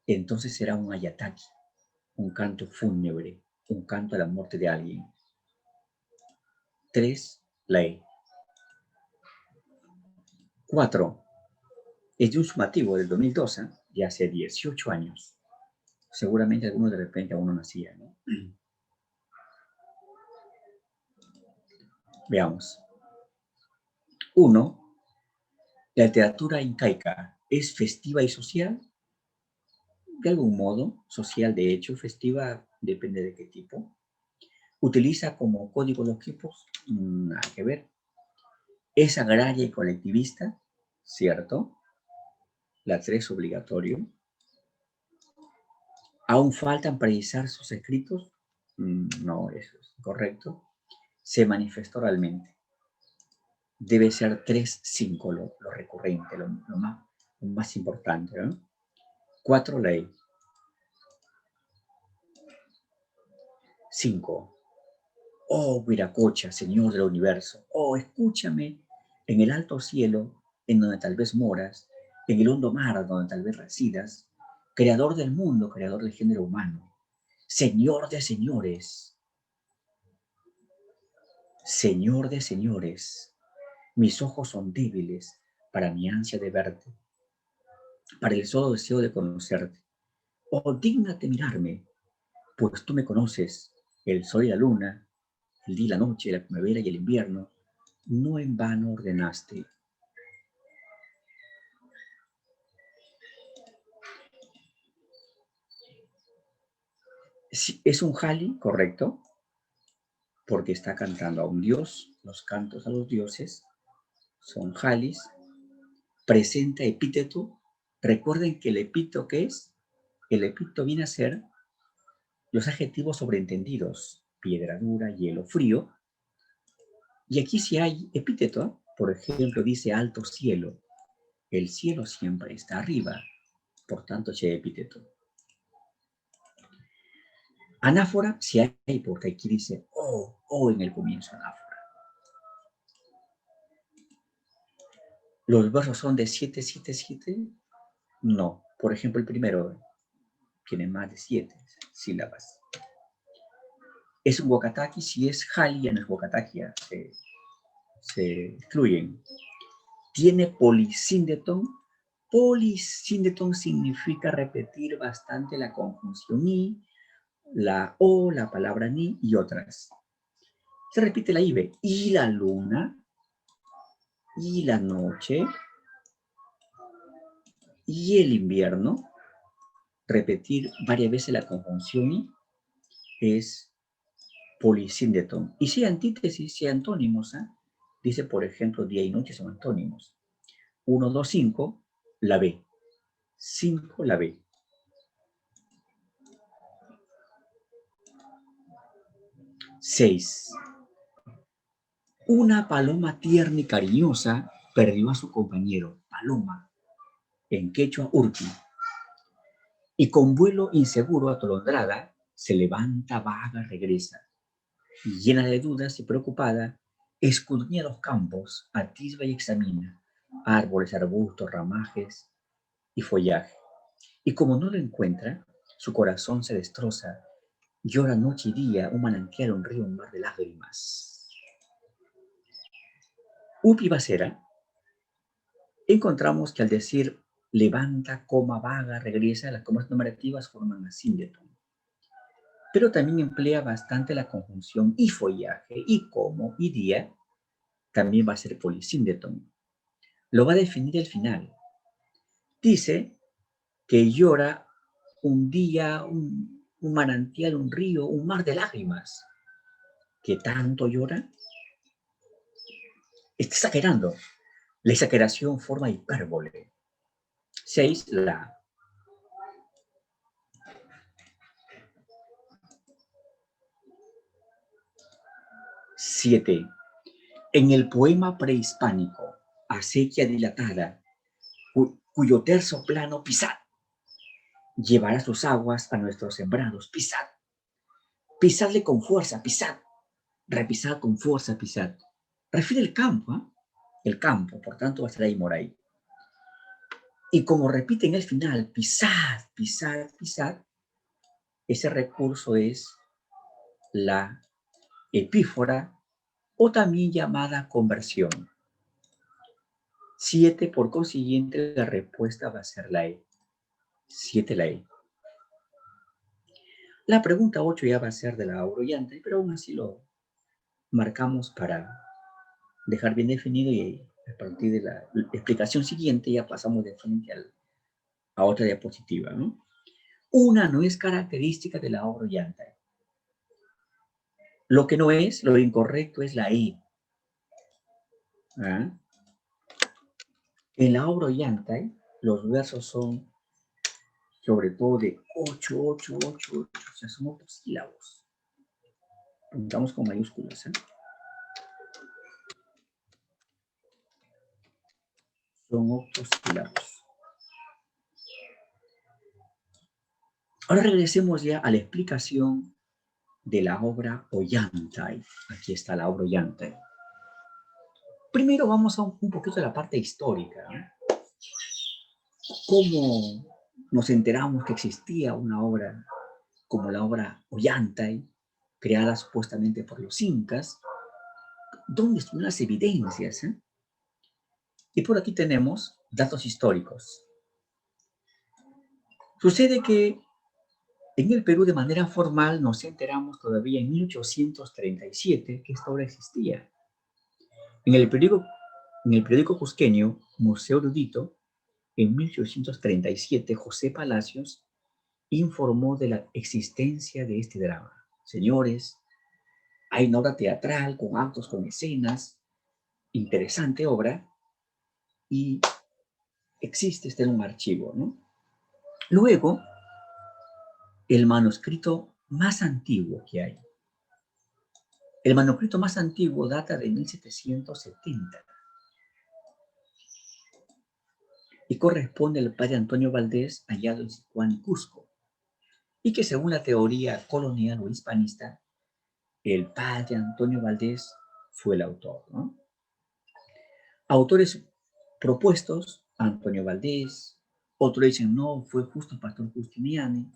Entonces será un ayataki, un canto fúnebre, un canto a la muerte de alguien. 3, la E. 4, es de un sumativo del 2012, de hace 18 años. Seguramente algunos de repente aún no nacían, ¿no? Veamos. 1. La literatura incaica es festiva y social. De algún modo, social de hecho, festiva depende de qué tipo. Utiliza como código los equipos, nada que ver. Es agraria y colectivista, cierto. La 3, obligatorio. ¿Aún faltan precisar sus escritos? No, eso es correcto. Se manifestó oralmente. Debe ser 3, 5 lo recurrente, lo más importante, ¿no? 4, ley. 5. Oh, Viracocha, Señor del universo, oh, escúchame en el alto cielo, en donde tal vez moras, en el hondo mar donde tal vez residas, creador del mundo, creador del género humano, Señor de señores, Señor de señores, mis ojos son débiles para mi ansia de verte, para el solo deseo de conocerte. Oh, dígnate mirarme, pues tú me conoces, el sol y la luna, el día y la noche, la primavera y el invierno, no en vano ordenaste. Es un jali, correcto, porque está cantando a un dios. Los cantos a los dioses son jalis. Presenta epíteto. Recuerden que el epíteto, ¿qué es? El epíteto viene a ser los adjetivos sobreentendidos. Piedra dura, hielo frío. Y aquí sí hay epíteto. Por ejemplo, dice alto cielo. El cielo siempre está arriba. Por tanto, es epíteto. Anáfora sí hay, porque aquí dice oh en el comienzo, anáfora. ¿Los versos son de 7, 7, 7? No. Por ejemplo, el primero tiene más de 7 sílabas. Es un wakataki. Si es jali, ya no es wakataki, se excluyen. Tiene polisíndeton. Polisíndeton significa repetir bastante la conjunción ni, la o, la palabra ni y otras. Se repite la ibe. Y la luna, y la noche, y el invierno. Repetir varias veces la conjunción y es polisíndeton. Y si antítesis, si antónimos, dice, por ejemplo, día y noche son antónimos. 1, 2, 5, la B. 5, la B. 6. Una paloma tierna y cariñosa perdió a su compañero, paloma, en quechua urqui, y con vuelo inseguro atolondrada, se levanta, vaga, regresa, y llena de dudas y preocupada, escudriña los campos, atisba y examina árboles, arbustos, ramajes y follaje. Y como no lo encuentra, su corazón se destroza, llora noche y día, un manantial, un río, un mar de lágrimas. Upi Bacera, encontramos que al decir levanta, coma, vaga, regresa, las comas numerativas forman a síndeton. Pero también emplea bastante la conjunción y follaje, y como, y día, también va a ser polisíndeton. Lo va a definir el final. Dice que llora un día, un manantial, un río, un mar de lágrimas. ¿Que tanto llora? Está exagerando. La exageración forma hipérbole. 6. La 7. En el poema prehispánico, acequia dilatada, cuyo terzo plano pisad, llevará sus aguas a nuestros sembrados, pisad. Pisadle con fuerza, pisad. Repisad con fuerza, pisad. Refiere el campo, ¿eh? El campo, por tanto va a estar ahí Moray. Y como repite en el final, pisad, pisad, pisad, ese recurso es la epífora o también llamada conversión. 7, por consiguiente, la respuesta va a ser la E. 7, la E. La pregunta 8 ya va a ser de la Aurollante, pero aún así lo marcamos para dejar bien definido y a partir de la explicación siguiente ya pasamos de frente a otra diapositiva, ¿no? Una no es característica de la Aurollante. Lo que no es, lo incorrecto es la E. ¿Ah? En la Aurollante los versos son sobre todo de 8, 8, 8, 8, o sea, son octosílabos. Apuntamos con mayúsculas, ¿eh? Son octosílabos. Ahora regresemos ya a la explicación de la obra Ollantay. Aquí está la obra Ollantay. Primero vamos a un poquito de la parte histórica, ¿no? ¿Cómo nos enteramos que existía una obra como la obra Ollantay, creada supuestamente por los incas? ¿Dónde están las evidencias? Y por aquí tenemos datos históricos. Sucede que en el Perú de manera formal nos enteramos todavía en 1837 que esta obra existía. En el periódico cusqueño Museo Erudito, en 1837, José Palacios informó de la existencia de este drama. Señores, hay una obra teatral con actos, con escenas, interesante obra, y existe, está en un archivo, ¿no? Luego, el manuscrito más antiguo que hay. El manuscrito más antiguo data de 1770 y corresponde al padre Antonio Valdés, hallado en Sicuán, Cusco, y que según la teoría colonial o hispanista, el padre Antonio Valdés fue el autor, ¿no? Autores propuestos, Antonio Valdés, otros dicen no, fue Justo Pastor Justiniani,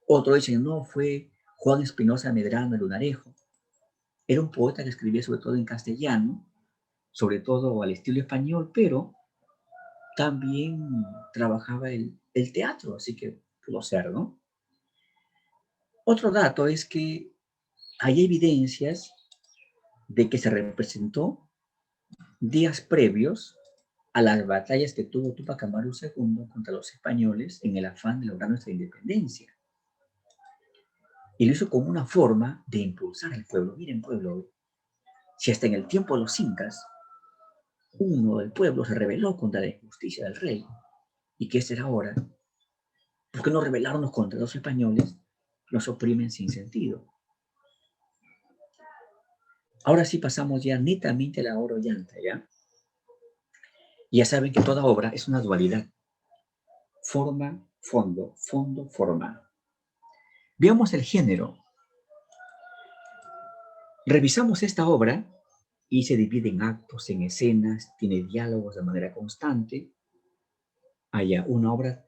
otros dicen no, fue Juan Espinosa Medrano el Lunarejo. Era un poeta que escribía sobre todo en castellano, sobre todo al estilo español, pero también trabajaba el teatro, así que pudo ser, ¿no? Otro dato es que hay evidencias de que se representó días previos a las batallas que tuvo Túpac Amaru II contra los españoles en el afán de lograr nuestra independencia. Y lo hizo como una forma de impulsar al pueblo. Miren, pueblo, si hasta en el tiempo de los incas, uno del pueblo se rebeló contra la injusticia del rey, y que era ahora, ¿por qué no rebelarnos contra los españoles? Nos oprimen sin sentido. Ahora sí pasamos ya netamente a la obra Ollanta, ¿ya? Ya saben que toda obra es una dualidad. Forma, fondo, fondo, forma. Veamos el género. Revisamos esta obra y se divide en actos, en escenas, tiene diálogos de manera constante. Hay una obra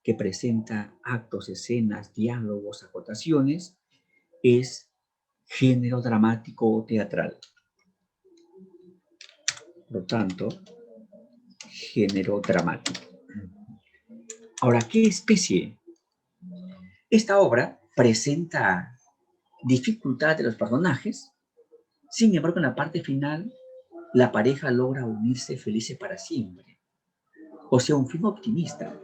que presenta actos, escenas, diálogos, acotaciones, es género dramático o teatral. Por lo tanto, género dramático. Ahora, ¿qué especie? Esta obra presenta dificultad de los personajes, sin embargo, en la parte final, la pareja logra unirse felices para siempre. O sea, un fin optimista.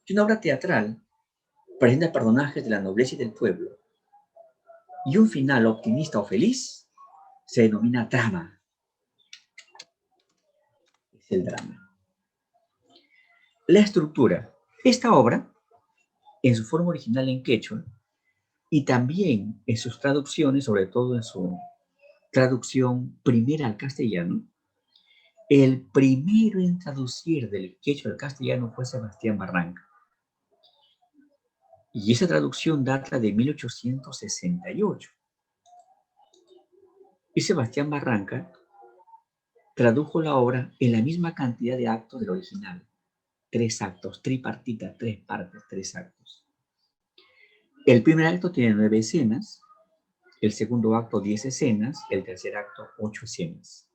Y una obra teatral presenta personajes de la nobleza y del pueblo. Y un final optimista o feliz se denomina drama. Es el drama. La estructura. Esta obra, en su forma original en quechua, y también en sus traducciones, sobre todo en su traducción primera al castellano, el primero en traducir del quechua al castellano fue Sebastián Barranca. Y esa traducción data de 1868. Y Sebastián Barranca tradujo la obra en la misma cantidad de actos del original. 3 actos, tripartita, 3 partes, 3 actos. El primer acto tiene 9 escenas, el segundo acto 10 escenas, el tercer acto 8 escenas.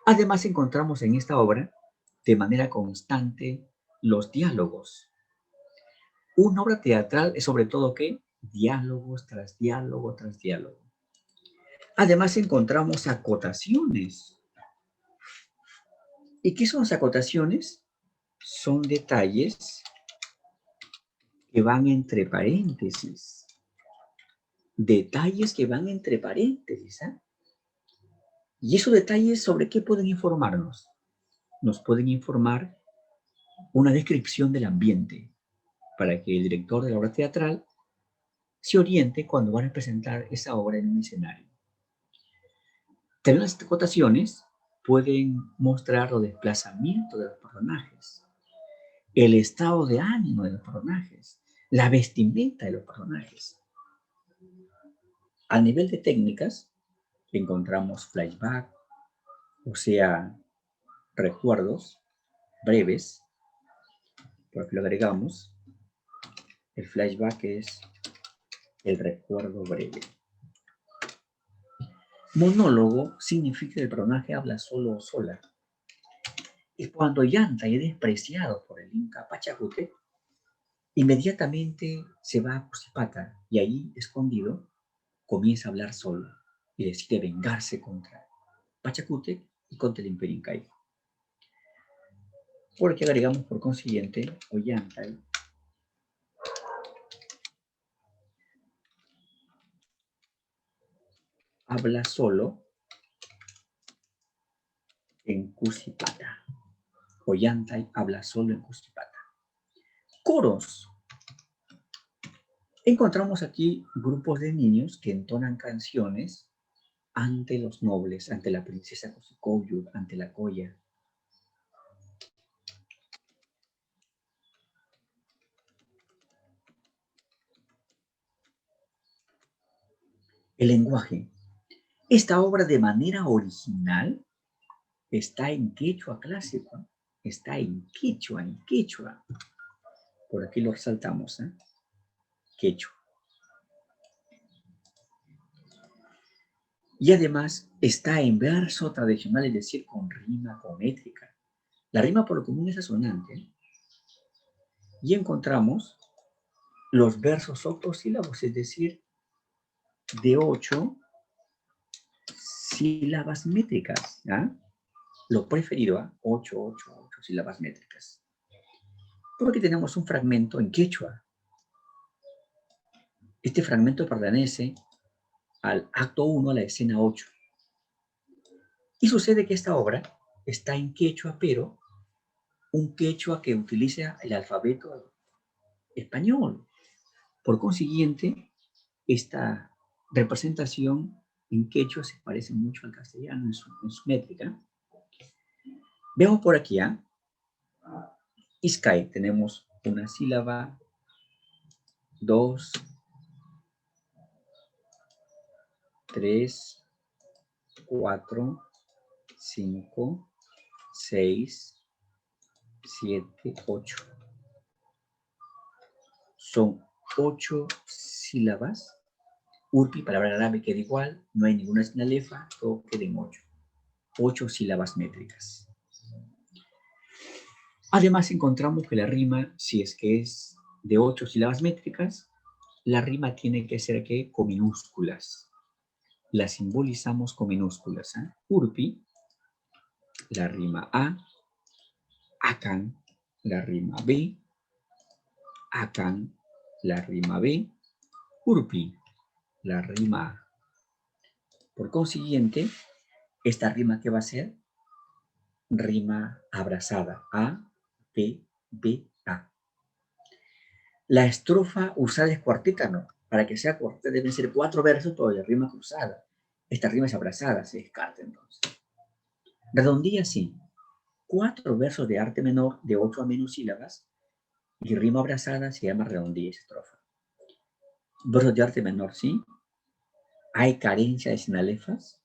Además encontramos en esta obra, de manera constante, los diálogos. Una obra teatral es sobre todo ¿qué? Diálogos tras diálogo tras diálogo. Además encontramos acotaciones. ¿Y qué son las acotaciones? Son detalles que van entre paréntesis. Detalles que van entre paréntesis. ¿Eh? ¿Y esos detalles sobre qué pueden informarnos? Nos pueden informar una descripción del ambiente para que el director de la obra teatral se oriente cuando van a presentar esa obra en un escenario. También las acotaciones pueden mostrar los desplazamientos de los personajes, el estado de ánimo de los personajes, la vestimenta de los personajes. A nivel de técnicas, encontramos flashback, o sea, recuerdos breves. Por aquí lo agregamos. El flashback es el recuerdo breve. Monólogo significa que el personaje habla solo o sola. Y cuando Yanta es despreciado por el Inca Pachacute, inmediatamente se va a Cusipata y ahí, escondido, comienza a hablar solo y decide vengarse contra Pachacute y contra el Imperio Incaico. Porque agregamos por consiguiente Ollantay habla solo en Cusipata. Ollantay habla solo en Cusipata. Coros. Encontramos aquí grupos de niños que entonan canciones ante los nobles, ante la princesa Cosicoyud, ante la Coya. El lenguaje. Esta obra de manera original está en quechua clásico, está en quechua, en quechua. Por aquí lo resaltamos, ¿eh? Quechua. Y además está en verso tradicional, es decir, con rima, con métrica. La rima por lo común es asonante. Y encontramos los versos octosílabos, es decir, de 8 sílabas métricas. ¿Ya? Lo preferido a 8 sílabas métricas. Por aquí tenemos un fragmento en quechua. Este fragmento pertenece al acto 1, a la escena 8. Y sucede que esta obra está en quechua, pero un quechua que utiliza el alfabeto español. Por consiguiente, esta representación en quechua se parece mucho al castellano en su métrica. Vemos por aquí, Iskay, tenemos una sílaba, 2, 3, 4, 5, 6, 7, 8. Son 8 sílabas. Urpi, palabra árabe, queda igual, no hay ninguna sinalefa, todo queda en 8. 8 sílabas métricas. Además, encontramos que la rima, si es que es de 8 sílabas métricas, la rima tiene que ser ¿qué? Con minúsculas. La simbolizamos con minúsculas. Urpi, la rima A. Akan, la rima B. Akan, la rima B. Urpi, la rima A. Por consiguiente, esta rima, ¿qué va a ser? Rima abrazada. A, B, B, A. La estrofa usada es cuarteta, no. Para que sea cuarteta deben ser 4 versos, todavía rima cruzada. Esta rima es abrazada, se descarta entonces. Redondilla sí. 4 versos de arte menor de 8 a menos sílabas y rima abrazada se llama redondilla estrofa. Versos de arte menor sí. ¿Hay carencia de sinalefas?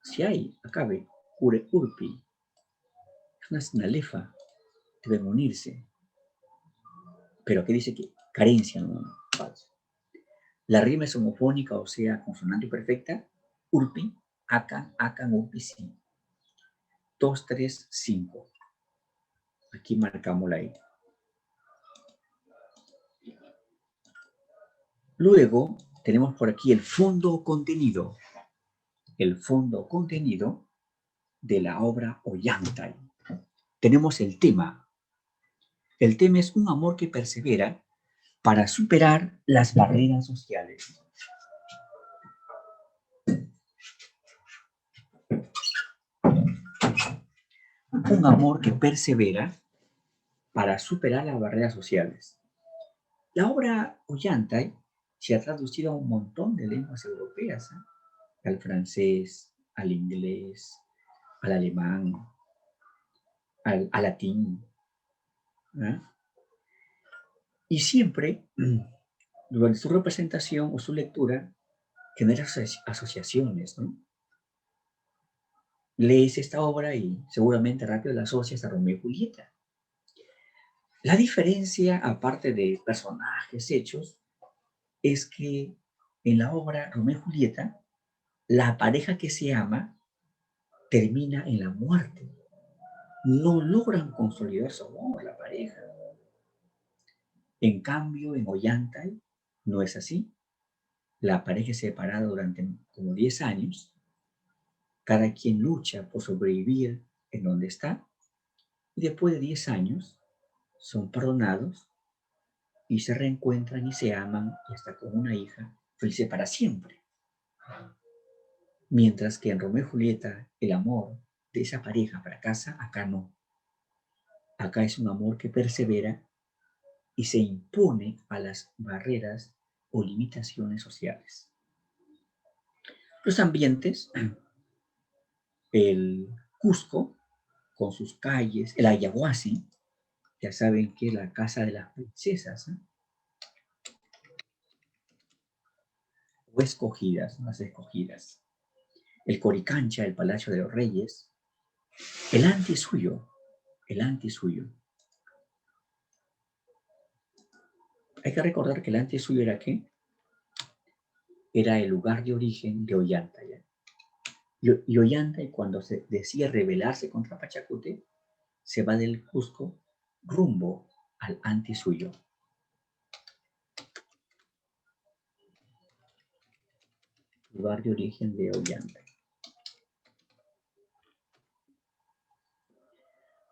Sí hay. Acá ve. Ure urpi. Es una sinalefa. Deben unirse. Pero aquí dice que carencia, no, falso. La rima es homofónica, o sea, consonante perfecta. Urpi, akan, akan, urpi, sí. 2, 3, 5. Aquí marcamos la I. Luego tenemos por aquí el fondo contenido. El fondo contenido de la obra Ollantay. Tenemos el tema. El tema es un amor que persevera para superar las barreras sociales. Un amor que persevera para superar las barreras sociales. La obra Ollantay se ha traducido a un montón de lenguas europeas, al francés, al inglés, al alemán, al latín. Y siempre, durante su representación o su lectura, genera asociaciones, ¿no? Lees esta obra y seguramente rápido la asocias a Romeo y Julieta. La diferencia, aparte de personajes, hechos, es que en la obra Romeo y Julieta, la pareja que se ama termina en la muerte. No logran consolidar su amor, la pareja. En cambio, en Ollantay no es así. La pareja es separada durante como 10 años. Cada quien lucha por sobrevivir en donde está. Y después de 10 años son perdonados y se reencuentran y se aman y hasta con una hija felices para siempre. Mientras que en Romeo y Julieta el amor de esa pareja fracasa, acá no. Acá es un amor que persevera y se impone a las barreras o limitaciones sociales. Los ambientes, el Cusco, con sus calles, el Ayahuasí, ya saben que es la casa de las princesas, o escogidas, las escogidas. El Coricancha, el Palacio de los Reyes, el Antisuyo, el Antisuyo. Hay que recordar que el Antisuyo era ¿qué? Era el lugar de origen de Ollantay. Y Ollantay, cuando se decide rebelarse contra Pachacute, se va del Cusco rumbo al Antisuyo. Lugar de origen de Ollantay.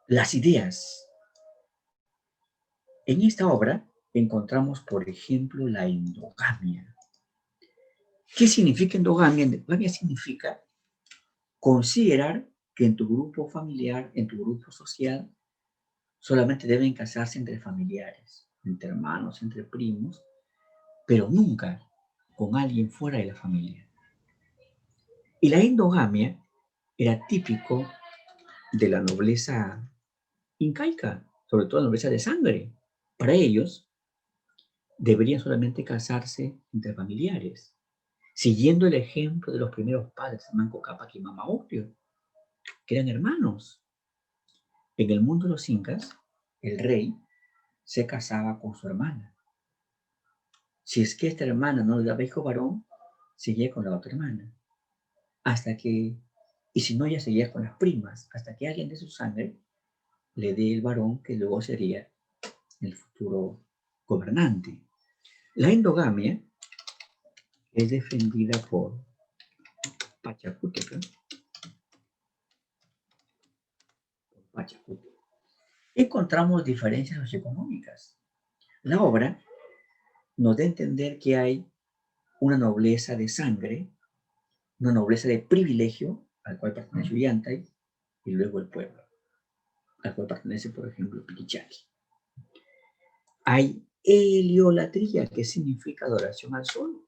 Las ideas. En esta obra encontramos, por ejemplo, la endogamia. ¿Qué significa endogamia? Endogamia significa considerar que en tu grupo familiar, en tu grupo social, solamente deben casarse entre familiares, entre hermanos, entre primos, pero nunca con alguien fuera de la familia. Y la endogamia era típico de la nobleza incaica, sobre todo la nobleza de sangre. Para ellos, deberían solamente casarse entre familiares, siguiendo el ejemplo de los primeros padres, Manco Cápac y Mama Ocllo, que eran hermanos. En el mundo de los incas, el rey se casaba con su hermana. Si es que esta hermana no le daba hijo varón, seguía con la otra hermana. Y si no, ya seguía con las primas, hasta que alguien de su sangre le dé el varón que luego sería el futuro gobernante. La endogamia es defendida por Pachacútec. Encontramos diferencias socioeconómicas. La obra nos da a entender que hay una nobleza de sangre, una nobleza de privilegio, al cual pertenece Ollantay, y luego el pueblo, al cual pertenece, por ejemplo, Piquichaqui. Hay heliolatría, que significa adoración al sol.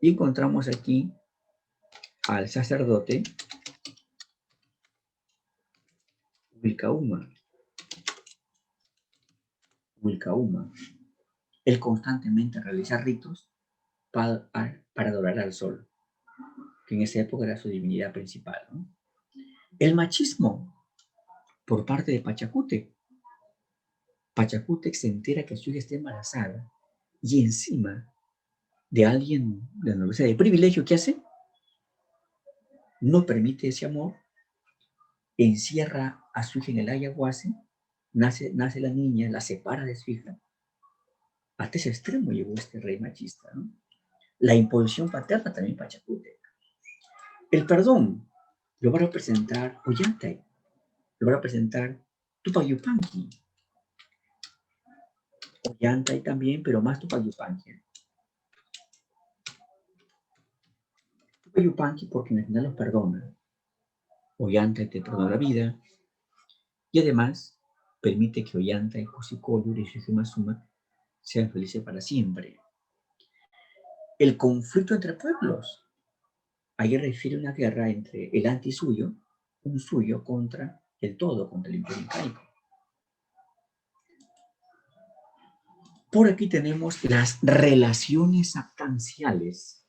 Y encontramos aquí al sacerdote Wilcauma. Él constantemente realiza ritos para adorar al sol, que en esa época era su divinidad principal, ¿no? El machismo por parte de Pachacútec. Pachacútec se entera que su hija está embarazada y encima de alguien de la nobleza de privilegio, ¿qué hace? No permite ese amor, encierra a su hija en el ayahuasca, nace la niña, la separa de su hija. Hasta ese extremo llegó este rey machista, ¿no? La imposición paterna también Pachacútec. El perdón lo va a representar Ollantay, lo va a representar Tupac Yupanqui. Ollantay también, pero más Tupac Yupanqui. Tupac Yupanqui porque en el final los perdona. Ollantay te perdona la vida y además permite que Ollantay, Cosicollo y Shishimazuma sean felices para siempre. El conflicto entre pueblos. Ahí refiere una guerra entre el anti-suyo, un suyo contra el todo, contra el imperio incaico. Por aquí tenemos las relaciones actanciales,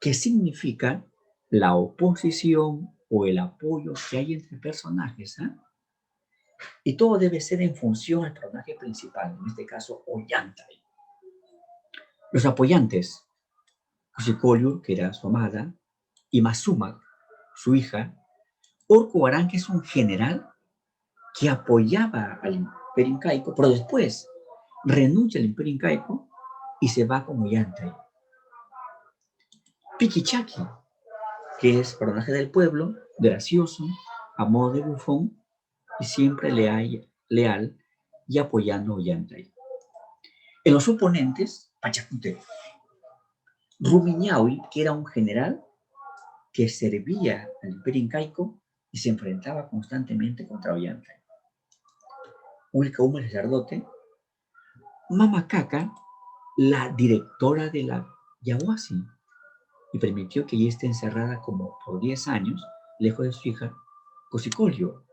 que significa la oposición o el apoyo que hay entre personajes, ¿eh? Y todo debe ser en función al personaje principal, en este caso Ollantay. Los apoyantes, Kusikolur, que era su amada, y Mazuma, su hija. Orco Arán, que es un general que apoyaba al imperio incaico, pero después renuncia al imperio incaico y se va con Ollantay. Piquichaqui, que es personaje del pueblo, gracioso, a modo de bufón y siempre leal y apoyando a Ollantay. En los oponentes, Pachacútec. Rumiñahui, que era un general que servía al imperio incaico y se enfrentaba constantemente contra Ollantay. Wilcauma, el sacerdote. Mama Caca, la directora de la Yahuasi, y permitió que ella esté encerrada como por 10 años, lejos de su hija, Cosicolio.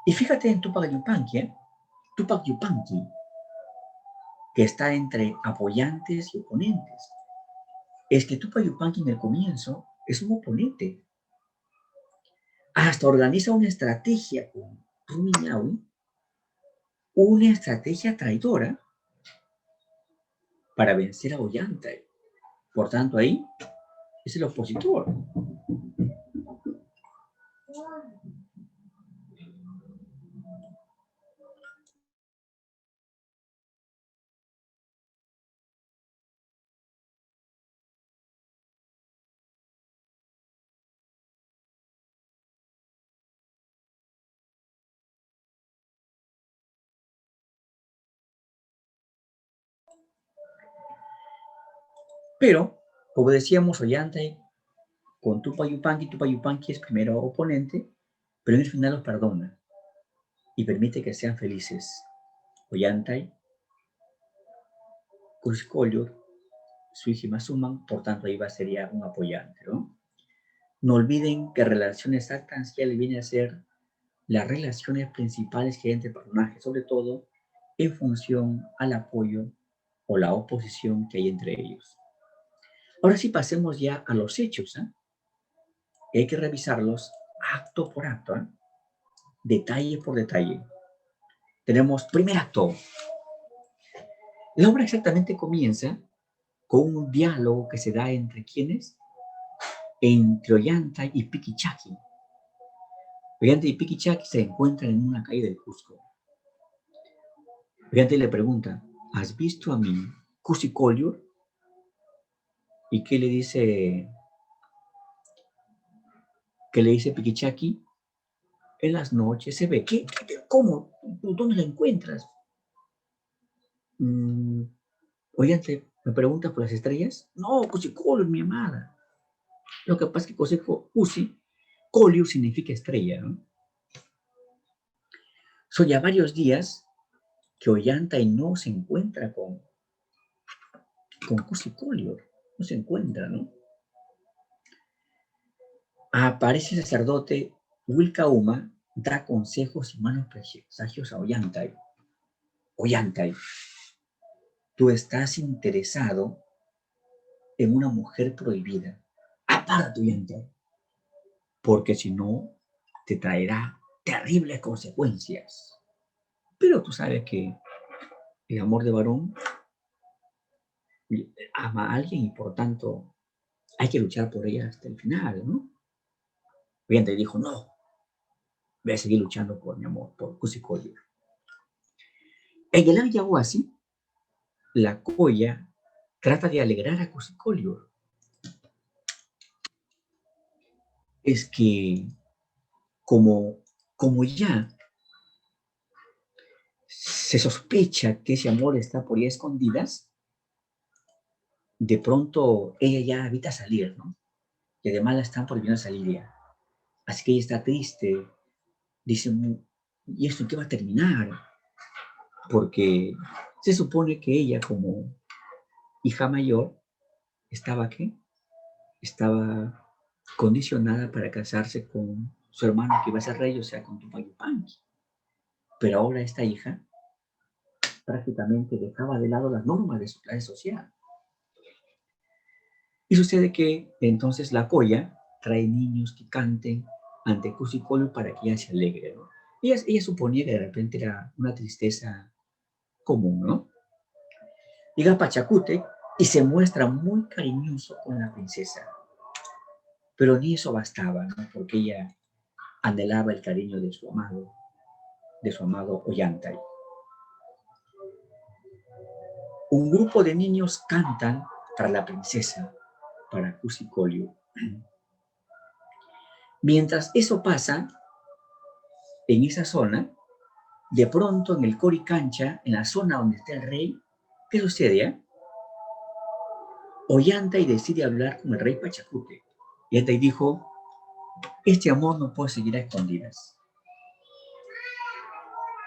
Y fíjate en Tupac Yupanqui, que está entre apoyantes y oponentes. Es que Tupac Yupanqui en el comienzo es un oponente. Hasta organiza una estrategia con Rumiñahui, una estrategia traidora para vencer a Ollantay. Por tanto, ahí es el opositor. Pero, como decíamos, Ollantay con Tupac Yupanqui es primero oponente, pero en el final los perdona y permite que sean felices. Ollantay, Cuscollo su hija Masuman, por tanto ahí sería un apoyante, ¿no? No olviden que relaciones actanciales viene a ser las relaciones principales que hay entre personajes, sobre todo en función al apoyo o la oposición que hay entre ellos. Ahora sí pasemos ya a los hechos, ¿eh? Hay que revisarlos acto por acto, ¿eh? Detalle por detalle. Tenemos primer acto. La obra exactamente comienza con un diálogo que se da entre quienes, entre Ollanta y Piquichaki. Ollanta y Piquichaki se encuentran en una calle del Cusco. Ollanta le pregunta, ¿has visto a mi Cusicolio? ¿Y qué le dice Piquichaki? En las noches se ve. ¿Cómo? ¿Dónde la encuentras? Ollanta me pregunta por las estrellas. No, Cusicolio es mi amada. Lo que pasa es que Cusicolio significa estrella, ¿no? Son ya varios días que Ollanta no se encuentra con Cusicolio. No se encuentra, ¿no? Aparece el sacerdote Wilcauma, da consejos y malos presagios a Ollantay. Ollantay, tú estás interesado en una mujer prohibida. Apártate, Ollantay, porque si no, te traerá terribles consecuencias. Pero tú sabes que el amor de varón ama a alguien y por tanto hay que luchar por ella hasta el final, ¿no? Ollantay dijo, no, voy a seguir luchando por mi amor, por Cusicolio. En el Ayahuasí, la Coya trata de alegrar a Cusicolio. Es que como ya se sospecha que ese amor está por ahí a escondidas, de pronto ella ya evita salir, ¿no? Y además la están prohibiendo salir ya. Así que ella está triste, dice, ¿y esto en qué va a terminar? Porque se supone que ella como hija mayor estaba condicionada para casarse con su hermano que iba a ser rey, o sea, con Tupac Yupanqui. Pero ahora esta hija prácticamente dejaba de lado las normas de su clase social. Y sucede que entonces la Coya trae niños que canten ante Cusicolio para que ella se alegre, ¿no? Ella suponía que de repente era una tristeza común, ¿no? Llega Pachacute y se muestra muy cariñoso con la princesa. Pero ni eso bastaba, ¿no? Porque ella anhelaba el cariño de su amado Ollantay. Un grupo de niños cantan para la princesa, para Cusicolio. Mientras eso pasa, en esa zona, de pronto en el Coricancha, en la zona donde está el rey, ¿qué sucede? Ollantay decide hablar con el rey Pachacute. Ollantay dijo, este amor no puede seguir a escondidas.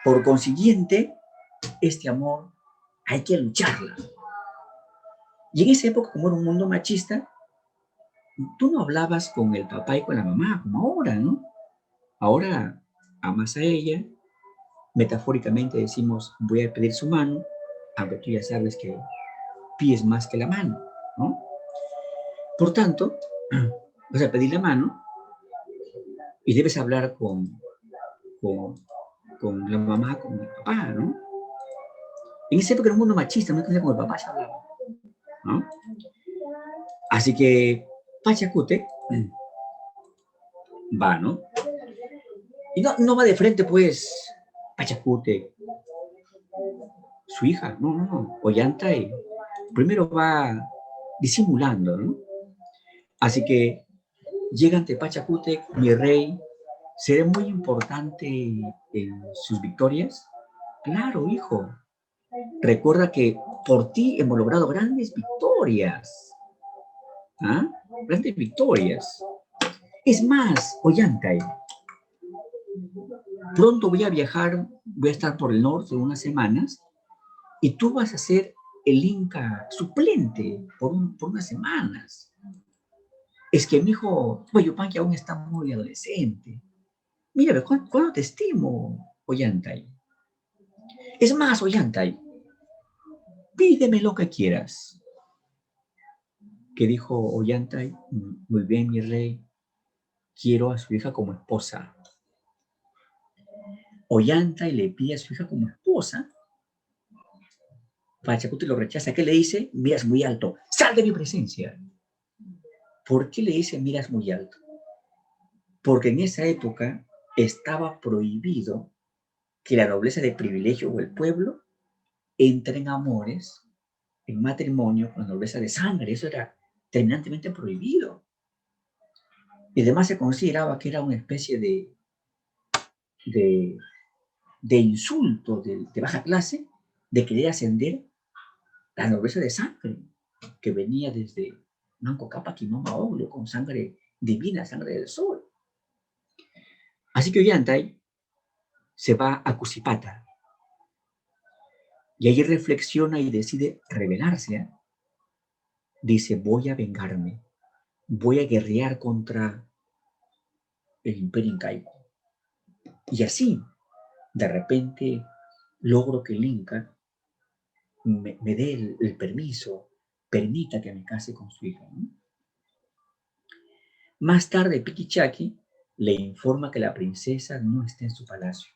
Por consiguiente, este amor hay que lucharla. Y en esa época, como era un mundo machista, tú no hablabas con el papá y con la mamá, como ahora, ¿no? Ahora amas a ella, metafóricamente decimos, voy a pedir su mano, aunque tú ya sabes que pides más que la mano, ¿no? Por tanto, vas a pedir la mano y debes hablar con la mamá, con el papá, ¿no? En esa época era un mundo machista, no con el papá se hablaba, ¿no? Así que Pachacute va, ¿no? Y no va de frente, pues, Pachacute, su hija, no. Ollantay primero va disimulando, ¿no? Así que llega ante Pachacute, mi rey, ¿seré muy importante en sus victorias? Claro, hijo. Recuerda que por ti hemos logrado grandes victorias. ¿Ah? Grandes victorias. Es más, Ollantay, pronto voy a viajar, voy a estar por el norte unas semanas y tú vas a ser el Inca suplente por unas semanas. Es que mi hijo Wayupanqui aún está muy adolescente. Mira, ¿cuándo te estimo, Ollantay? Es más, Ollantay, pídeme lo que quieras. Que dijo Ollantay, muy bien, mi rey, quiero a su hija como esposa. Ollantay le pide a su hija como esposa. Pachacuti lo rechaza. ¿Qué le dice? Miras muy alto. ¡Sal de mi presencia! ¿Por qué le dice miras muy alto? Porque en esa época estaba prohibido que la nobleza de privilegio o el pueblo entre en amores, en matrimonio con la nobleza de sangre. Eso era terminantemente prohibido. Y además se consideraba que era una especie de, de insulto de baja clase de querer ascender la nobleza de sangre que venía desde Manco Cápac y Mama Oglio con sangre divina, sangre del sol. Así que Ollantay se va a Cusipata y allí reflexiona y decide rebelarse. Dice, voy a vengarme, voy a guerrear contra el imperio incaico. Y así, de repente, logro que el Inca me dé el permiso, permita que me case con su hija, ¿no? Más tarde, Piquichaqui le informa que la princesa no está en su palacio.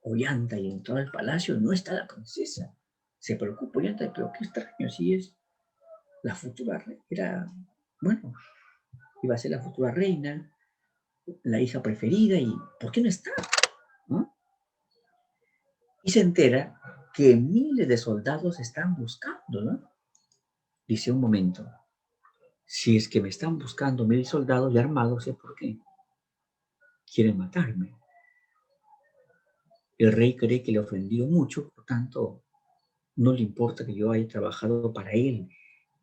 Ollantay entró al palacio, no está la princesa. Se preocupa Ollantay, pero qué extraño, si es la futura reina, bueno, iba a ser la futura reina, la hija preferida, y ¿por qué no está? ¿No? Y se entera que miles de soldados están buscando, ¿no? Dice, un momento, si es que me están buscando 1000 soldados y armados, es porque quieren matarme. El rey cree que le ofendió mucho, por tanto, no le importa que yo haya trabajado para él,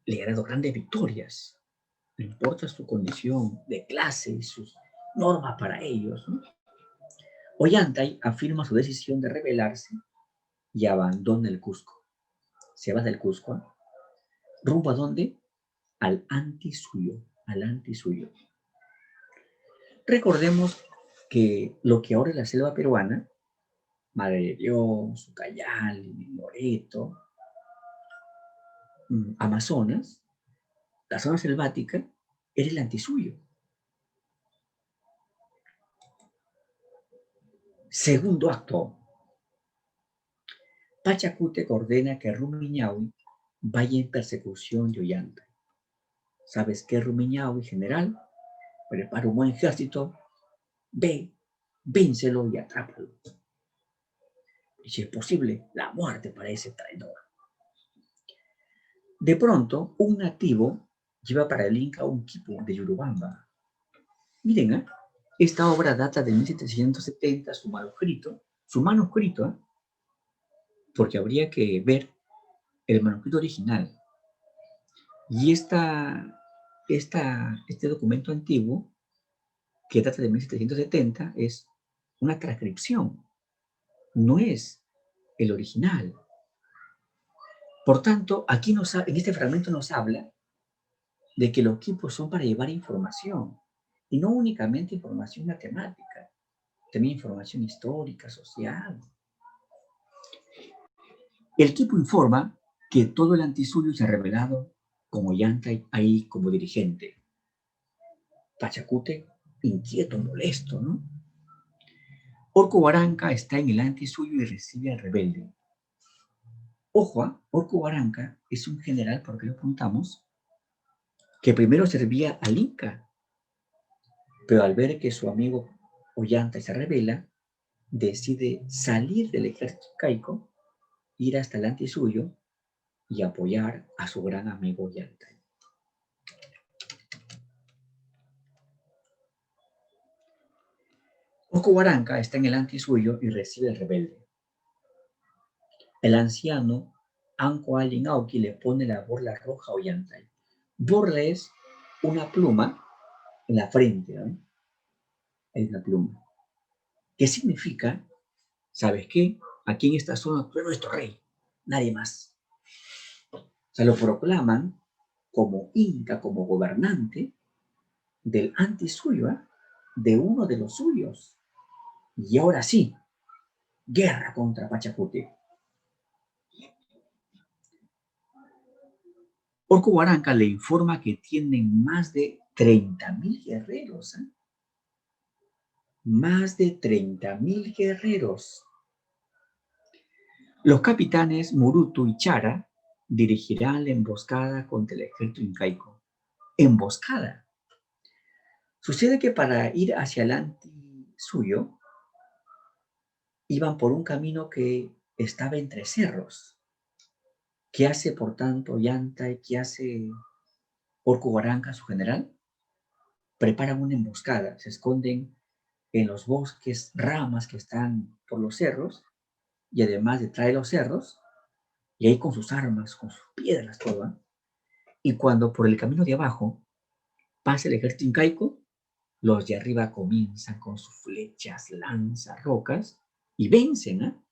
le he dado grandes victorias. Le importa su condición de clase y sus normas para ellos, ¿no? Ollantay afirma su decisión de rebelarse y abandona el Cusco. Se va del Cusco, ¿eh? ¿Rumbo a dónde? Al Antisuyo, al Antisuyo. Recordemos que lo que ahora es la selva peruana, Madre de Dios, Ucayali, Loreto, Amazonas, la zona selvática, era el Antisuyo. Segundo acto. Pachacútec ordena que Rumiñahui vaya en persecución de Ollantay. ¿Sabes qué, Rumiñahui, general? Prepara un buen ejército, ve, vénselo y atrápalo. Y si es posible, la muerte para ese traidor. De pronto, un nativo lleva para el Inca un quipu de Yurubamba. Miren, esta obra data de 1770, su manuscrito, porque habría que ver el manuscrito original. Y este documento antiguo, que data de 1770, es una transcripción, no es el original. Por tanto, aquí en este fragmento nos habla de que los equipos son para llevar información, y no únicamente información matemática, también información histórica, social. El equipo informa que todo el Antisuyo se ha revelado con Ollantay ahí como dirigente. Pachacútec, inquieto, molesto, ¿no? Orco Huaranca está en el Antisuyo y recibe al rebelde. Ojo, Orco Huaranca es un general, porque lo apuntamos, que primero servía al Inca, pero al ver que su amigo Ollantay se rebela, decide salir del ejército incaico, ir hasta el Antisuyo y apoyar a su gran amigo Ollantay. Orco Huaranca está en el Antisuyo y recibe al rebelde. El anciano Anco Alin Auqui le pone la borla roja a Ollantay. Borla es una pluma en la frente, ¿no? Es una pluma. ¿Qué significa? ¿Sabes qué? Aquí en esta zona tú eres nuestro rey, nadie más. sea, lo proclaman como inca, como gobernante del antisuyo, de uno de los suyos. Y ahora sí, guerra contra Pachacute. Orco Huaranca le informa que tienen más de 30.000 guerreros. Más de 30.000 guerreros. Los capitanes Murutu y Chara dirigirán la emboscada contra el ejército incaico. Emboscada. Sucede que para ir hacia el antisuyo iban por un camino que estaba entre cerros. ¿Qué hace, por tanto, Ollantay? ¿Qué hace Orco Huaranca, su general? Preparan una emboscada, se esconden en los bosques, ramas que están por los cerros, y además detrás de los cerros, y ahí con sus armas, con sus piedras, todo. Y cuando por el camino de abajo pasa el ejército incaico, los de arriba comienzan con sus flechas, lanzas, rocas, y vencen.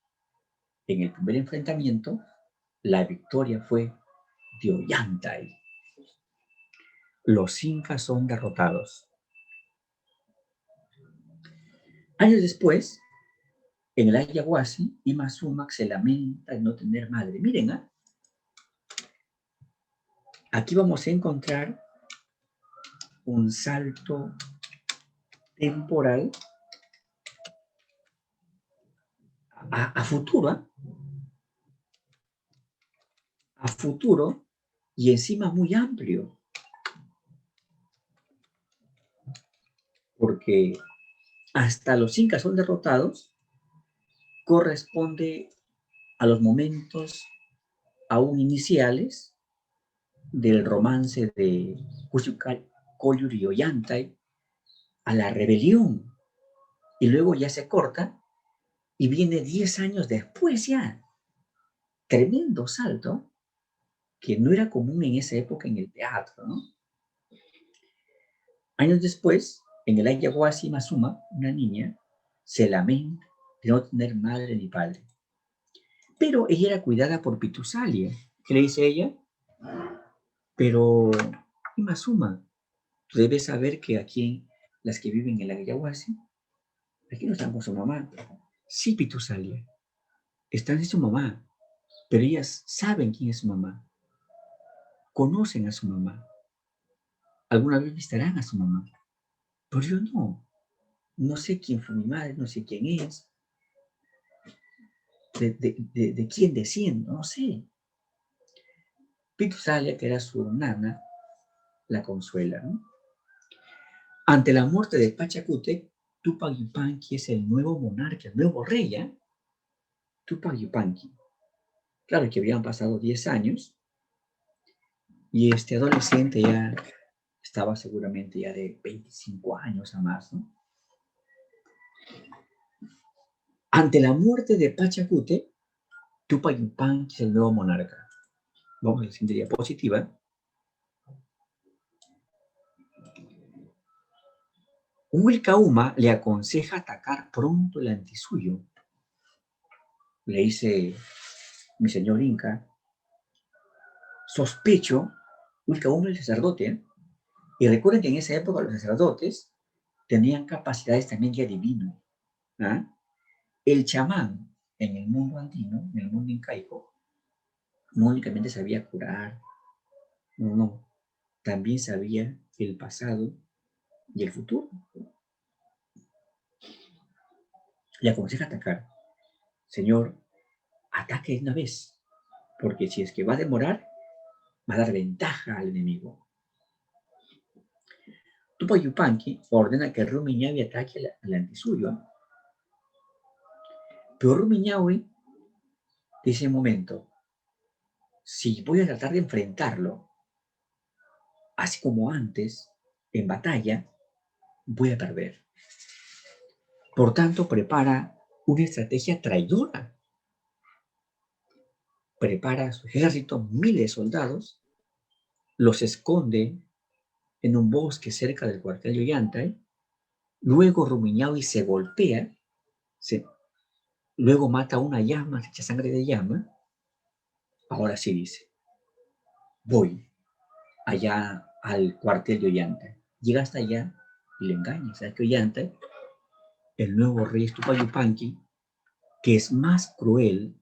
En el primer enfrentamiento, la victoria fue de Ollantay. Los incas son derrotados. Años después, en el Ayahuasi, Ima Sumac se lamenta de no tener madre. Miren, aquí vamos a encontrar un salto temporal a futuro, a futuro, y encima muy amplio, porque hasta los incas son derrotados corresponde a los momentos aún iniciales del romance de Collur y Ollantay, a la rebelión, y luego ya se corta y viene 10 años después ya. Tremendo salto que no era común en esa época en el teatro, ¿no? Años después, en el Ayahuasi Mazuma, una niña se lamenta de no tener madre ni padre. Pero ella era cuidada por Pitusalia. ¿Qué le dice ella? Pero, Mazuma, tú debes saber que aquí, las que viven en el Ayahuasi, aquí no están con su mamá. Sí, Pitusalia, están sin su mamá, pero ellas saben quién es su mamá. Conocen a su mamá. Alguna vez visitarán a su mamá. Pero yo no. No sé quién fue mi madre, no sé quién es. De quién desciendo, no sé. Pitusalia, que era su nana, la consuela, ¿no? Ante la muerte de Pachacútec, Tupac Yupanqui es el nuevo monarca, el nuevo rey, ¿eh? Tupac Yupanqui. Claro que habían pasado 10 años y este adolescente ya estaba seguramente ya de 25 años a más, ¿no? Ante la muerte de Pachacútec, Tupac Yupanqui es el nuevo monarca. Vamos a la siguiente diapositiva. Wilcauma le aconseja atacar pronto el antisuyo. Le dice mi señor Inca, sospecho, Wilcauma es el sacerdote, y recuerden que en esa época los sacerdotes tenían capacidades también de adivino. El chamán en el mundo andino, en el mundo incaico, no únicamente sabía curar, no, también sabía el pasado y el futuro. Le aconseja atacar. Señor, ataque de una vez, porque si es que va a demorar, va a dar ventaja al enemigo. Tupac Yupanqui ordena que Rumiñahui ataque al antisuyo. Pero Rumiñahui dice: un momento, si voy a tratar de enfrentarlo, así como antes, en batalla, voy a perder. Por tanto, prepara una estrategia traidora. Prepara a su ejército, miles de soldados, los esconde en un bosque cerca del cuartel de Ollantay. Luego Rumiñahui se golpea, luego mata a una llama, se echa sangre de llama. Ahora sí dice: voy allá al cuartel de Ollanta. Llega hasta allá y le engaña. ¿Sabes que Ollanta, el nuevo rey es Tupayupanqui, que es más cruel,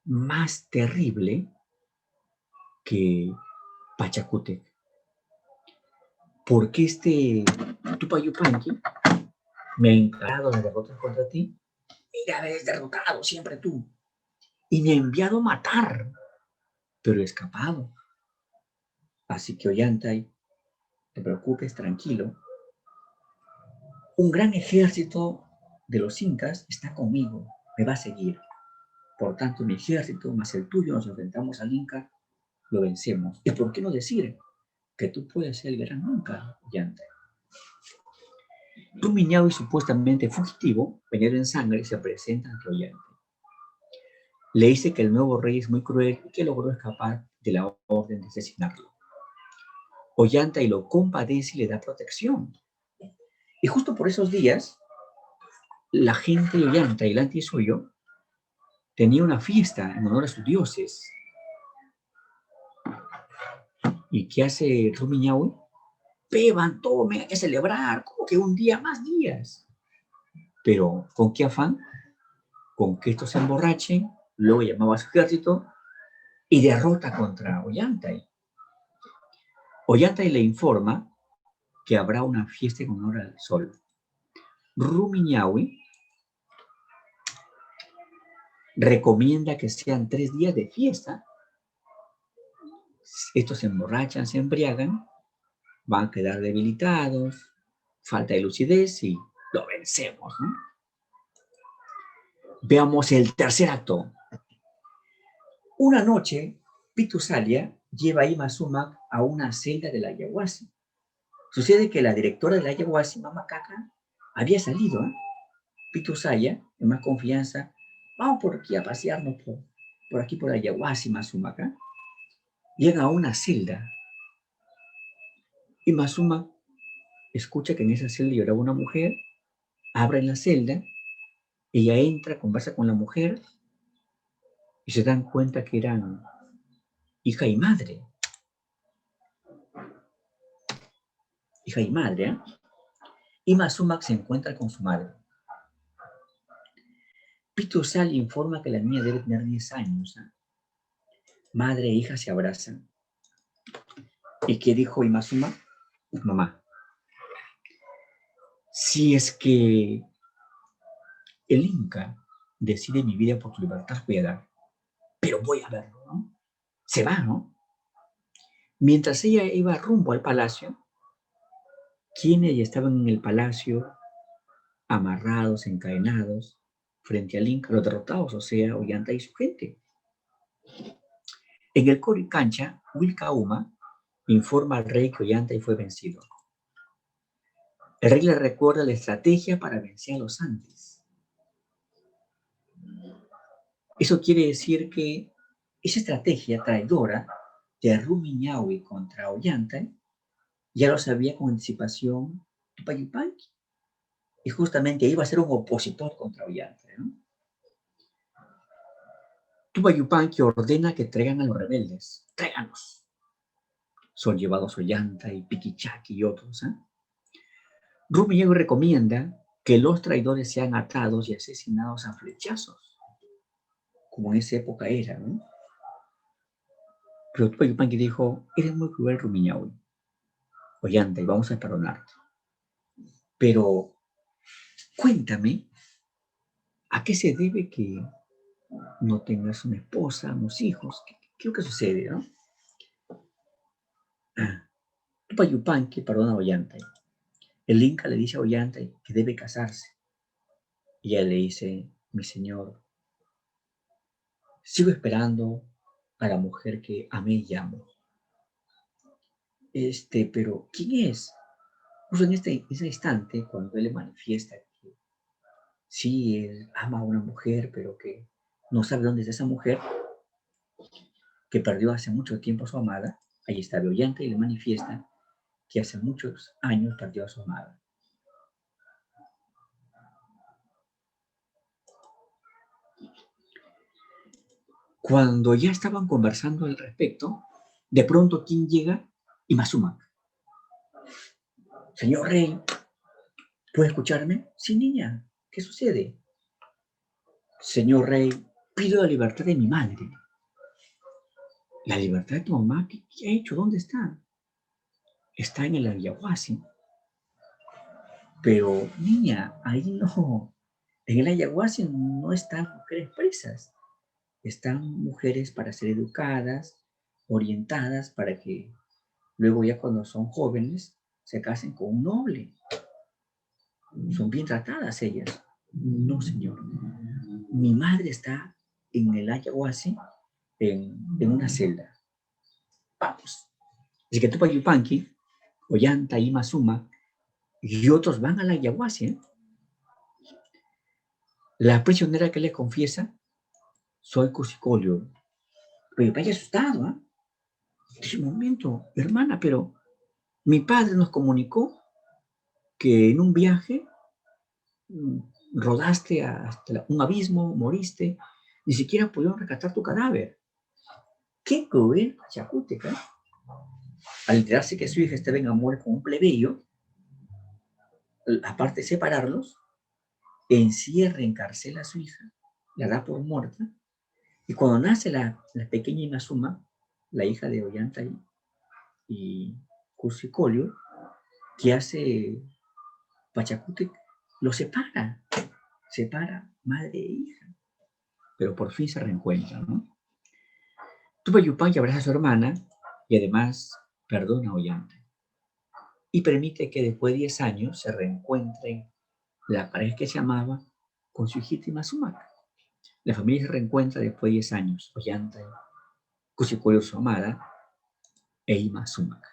más terrible que Pachacútec? Porque este Tupayupanqui me ha encarado las derrotas contra ti y me habéis derrotado siempre tú. Y me ha enviado a matar, pero he escapado. Así que Ollantay, no te preocupes, tranquilo. Un gran ejército de los incas está conmigo, me va a seguir. Por tanto, mi ejército más el tuyo nos enfrentamos al Inca, lo vencemos. ¿Y por qué no decir que tú puedes ser el gran Inca, Ollantay? Rumiñahui, supuestamente fugitivo, bañado en sangre, se presenta ante Ollantay. Le dice que el nuevo rey es muy cruel y que logró escapar de la orden de asesinarlo. Ollantay lo compadece y le da protección. Y justo por esos días, la gente de Ollantay, el antisuyo, tenía una fiesta en honor a sus dioses. ¿Y qué hace Rumiñahui? Beban, tomen, hay que celebrar, como que un día más días. Pero, ¿con qué afán? Con que estos se emborrachen, luego llamaba a su ejército y derrota contra Ollantay. Ollantay le informa que habrá una fiesta en honor al sol. Rumiñahui recomienda que sean 3 días de fiesta. Estos se emborrachan, se embriagan, van a quedar debilitados, falta de lucidez y lo vencemos, ¿no? Veamos el tercer acto. Una noche, Pitusalia lleva a Ima Sumac a una celda de la Ayahuasca. Sucede que la directora de la Ayahuasca, Mama Caca, había salido, ¿eh? Pitusalia, en más confianza, vamos por aquí a pasearnos por aquí por Ayahuasca y Mazuma, ¿eh? Llega a una celda y Mazuma escucha que en esa celda lloraba una mujer, abre la celda, ella entra, conversa con la mujer y se dan cuenta que eran hija y madre. Hija y madre, ¿eh? Y Mazuma se encuentra con su madre. Pitusal informa que la niña debe tener 10 años. ¿Eh? Madre e hija se abrazan. ¿Y qué dijo Imazuma? Mamá, si es que el Inca decide mi vida por tu libertad, voy a dar. Pero voy a verlo, ¿no? Se va, ¿no? Mientras ella iba rumbo al palacio, quienes ya estaban en el palacio, amarrados, encadenados, frente al Inca, los derrotados, o sea, Ollantay y su gente. En el Coricancha, Wilcauma informa al rey que Ollantay fue vencido. El rey le recuerda la estrategia para vencer a los Andes. Eso quiere decir que esa estrategia traidora de Rumiñahui contra Ollantay ya lo sabía con anticipación Tupayupanqui. Y justamente iba a ser un opositor contra Ollantay, ¿no? Tupayupanqui ordena que traigan a los rebeldes. Tráiganos. Son llevados Ollantay, Piquichaqui y otros. ¿Eh? Rumiñahui recomienda que los traidores sean atados y asesinados a flechazos, como en esa época era, ¿no? Pero Tupayupanqui dijo, eres muy cruel, Rumiñahui. Ollantay, vamos a perdonarte. Pero cuéntame, ¿a qué se debe que no tengas una esposa, unos hijos? ¿Qué es lo que sucede, no? Tupayupanqui perdona a Ollantay. El Inca le dice a Ollantay que debe casarse. Y ella le dice, mi señor, sigo esperando a la mujer que amé y amo. Pero ¿quién es? Justo en ese instante, cuando él le manifiesta que sí, él ama a una mujer, pero que no sabe dónde es esa mujer, que perdió hace mucho tiempo a su amada, ahí está Ollantay y le manifiesta que hace muchos años perdió a su amada. Cuando ya estaban conversando al respecto, De pronto, ¿quién llega? Imazumak. Señor rey, ¿puede escucharme? Sí, niña. ¿Qué sucede? Señor rey, pido la libertad de mi madre. ¿La libertad de tu mamá? ¿Qué ha hecho? ¿Dónde está? Está en el Ayahuasca. Pero, niña, ahí no. En el Ayahuasca no están mujeres presas. Están mujeres para ser educadas, orientadas, para que luego ya cuando son jóvenes se casen con un noble. Son bien tratadas ellas. No, señor. Mi madre está en el Ayahuasca en una celda. Vamos. Así que Tupac Yupanqui, Ollanta y Mazuma y otros van a la Ayahuasca. La prisionera que le confiesa, soy Cusicolio. Pero vaya asustado, ¿eh? Dice, un momento, hermana, pero mi padre nos comunicó que en un viaje rodaste hasta un abismo, moriste, ni siquiera pudieron rescatar tu cadáver. ¡Qué cruel Pachacuteca! Al enterarse que su hija estaba en amor con un plebeyo, aparte de separarlos, encierra, encarcela a su hija, la da por muerta, y cuando nace la pequeña Inazuma, la hija de Ollanta y Cursicolio, que hace Pachacútec, lo separa madre e hija, pero por fin se reencuentran, ¿no? Tupac Yupanqui abraza a su hermana y además perdona a Ollanta y permite que después de 10 años se reencuentren la pareja que se amaba con su hijita Imazumak. La familia se reencuentra después de 10 años, Ollanta, Cusicuelo, su amada, e Imazumak.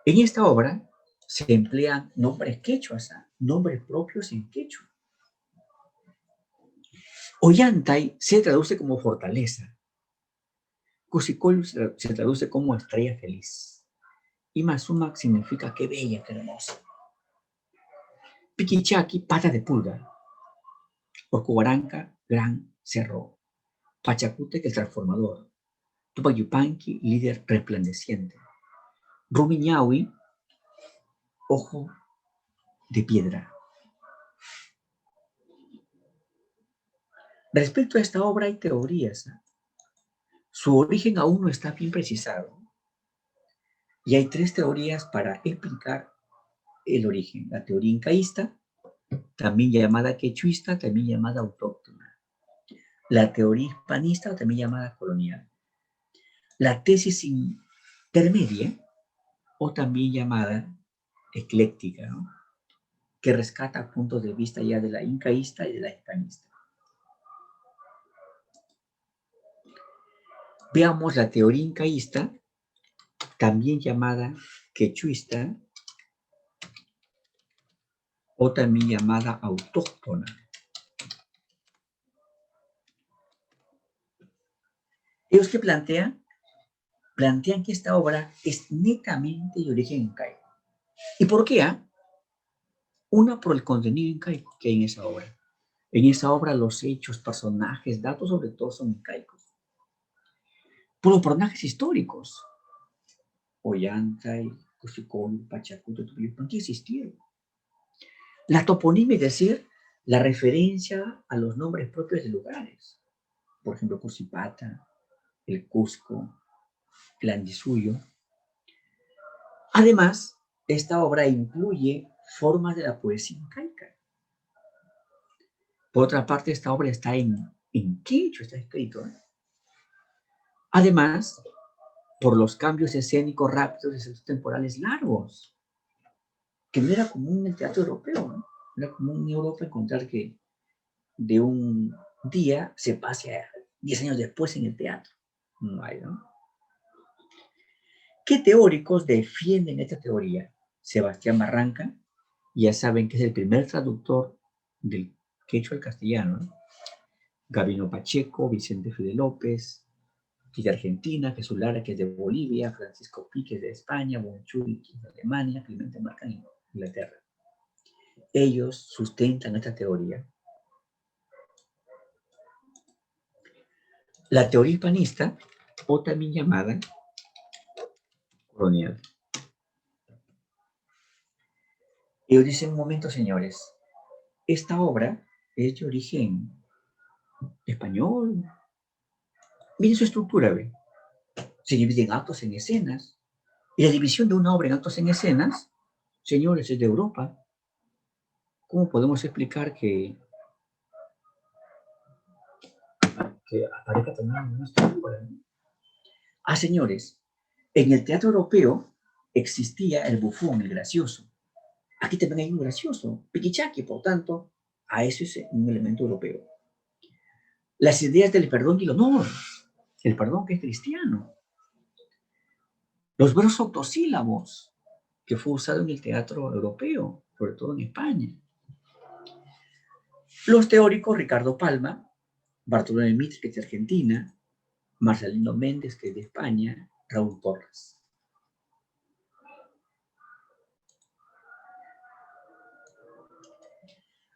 En esta obra se emplean nombres quechuas, nombres propios en quechua. Ollantay se traduce como fortaleza. Cusicuelo se traduce como estrella feliz. Imazumak significa qué bella, qué hermosa. Piquichaki, pata de pulga. Orcobaranca, gran cerro. Pachacútec, el transformador. Tupac Yupanqui, líder resplandeciente. Rumiñahui, ojo de piedra. Respecto a esta obra hay teorías. Su origen aún no está bien precisado. Y hay 3 teorías para explicar el origen. La teoría incaísta, también llamada quechuista, también llamada autóctona. La teoría hispanista, también llamada colonial. La tesis intermedia, o también llamada ecléctica, ¿no? Que rescata puntos de vista ya de la incaísta y de la hispanista. Veamos la teoría incaísta, también llamada quechuista, o también llamada autóctona. ¿Ellos qué plantean? Plantean que esta obra es netamente de origen incaico. ¿Y por qué? Una, por el contenido incaico que hay en esa obra. En esa obra los hechos, personajes, datos sobre todo son incaicos. Por los personajes históricos. Ollantay, Cusicolio, Pachacuto, Tupilipán, existieron. La toponimia, es decir, la referencia a los nombres propios de lugares. Por ejemplo, Cusipata, el Cusco, el Andisuyo. Además, esta obra incluye formas de la poesía incaica. Por otra parte, esta obra está en quechua, está escrito. Además, por los cambios escénicos rápidos y saltos temporales largos, que no era común en el teatro europeo, ¿no? No era común en Europa encontrar que de un día se pase a 10 años después en el teatro. No hay, ¿no? ¿Qué teóricos defienden esta teoría? Sebastián Barranca, ya saben que es el primer traductor del quechua al castellano, ¿no? Gabino Pacheco, Vicente Fide López, que es de Argentina, Jesús Lara, que es de Bolivia, Francisco Pi, que es de España, Bonchuri, que es de Alemania, Clemente Marca, en Inglaterra. Ellos sustentan esta teoría. La teoría hispanista, o también llamada colonial. Ellos dicen, un momento, señores, esta obra es de origen español. Miren su estructura, ¿ve? Se divide en actos en escenas. Y la división de una obra en actos en escenas, señores, es de Europa. ¿Cómo podemos explicar que aparezca también en nuestra obra? Señores, en el teatro europeo existía el bufón, el gracioso. Aquí también hay un gracioso, piquichaki, por tanto, a eso es un elemento europeo. Las ideas del perdón y el honor, el perdón que es cristiano. Los versos octosílabos, que fue usado en el teatro europeo, sobre todo en España. Los teóricos Ricardo Palma, Bartolomé Mitre, que es de Argentina, Marcelino Méndez, que es de España, Raúl Torres.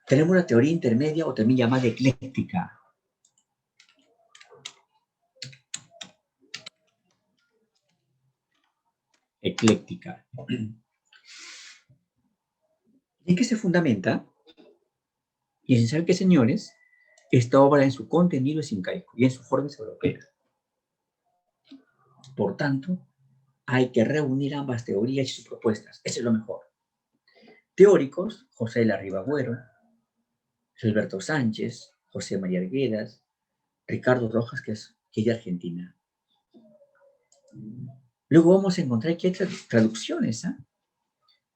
Tenemos una teoría intermedia o también llamada ecléctica. Ecléctica. ¿En qué se fundamenta? Y en saber que, señores, esta obra en su contenido es incaico y en su forma es europea. Por tanto, hay que reunir ambas teorías y sus propuestas. Eso es lo mejor. Teóricos, José de la Ribagüero, Gilberto Sánchez, José María Arguedas, Ricardo Rojas, que es de Argentina. Luego vamos a encontrar que hay traducciones.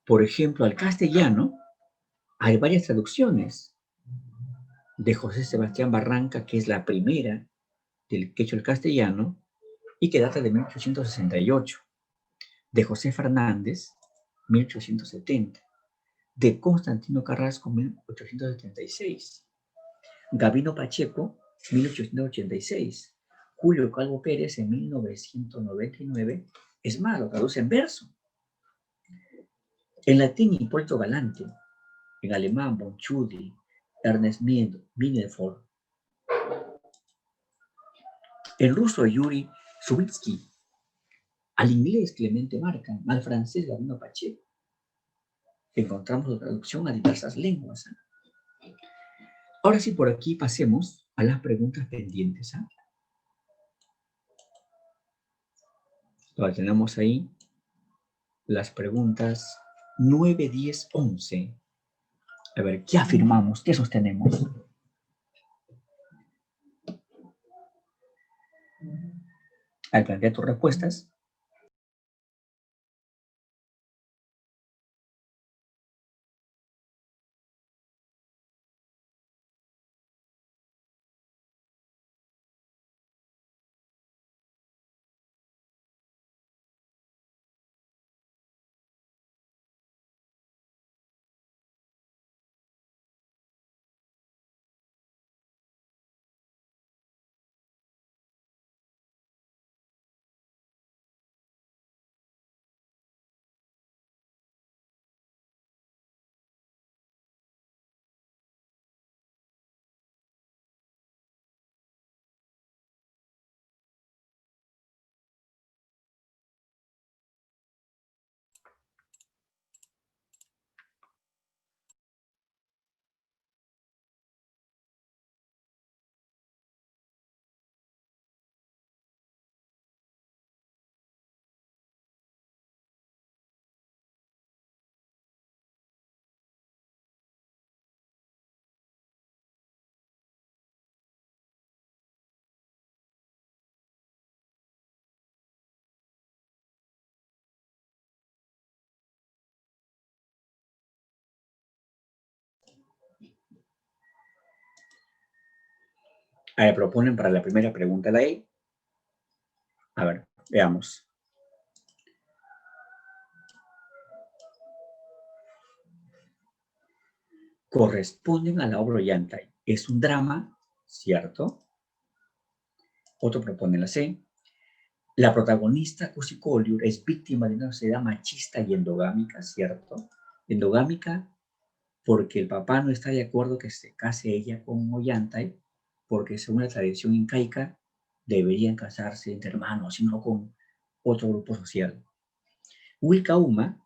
Por ejemplo, al castellano hay varias traducciones de José Sebastián Barranca, que es la primera del quechua al castellano y que data de 1868. De José Fernández, 1870. De Constantino Carrasco, 1876. Gabino Pacheco, 1886. Julio Calvo Pérez, en 1999. Es más, lo traduce en verso. En latín, Hipólito Galante. En alemán, Bonchudi, Ernest Mineford. En ruso, Yuri Shubitsky. Al inglés, Clemente Markham. Al francés, Gabino Pacheco. Encontramos la traducción a diversas lenguas. Ahora sí, por aquí pasemos a las preguntas pendientes. Ahora tenemos ahí las preguntas 9, 10, 11. A ver, ¿qué afirmamos? ¿Qué sostenemos? Al plantear tus respuestas, proponen para la primera pregunta la E. A ver, veamos. Corresponden a la obra Ollantay. Es un drama, ¿cierto? Otro propone la C. La protagonista, Cusi Collier, es víctima de una sociedad machista y endogámica, ¿cierto? Endogámica porque el papá no está de acuerdo que se case ella con Ollantay, porque según la tradición incaica, deberían casarse entre hermanos, sino con otro grupo social. Wilcauma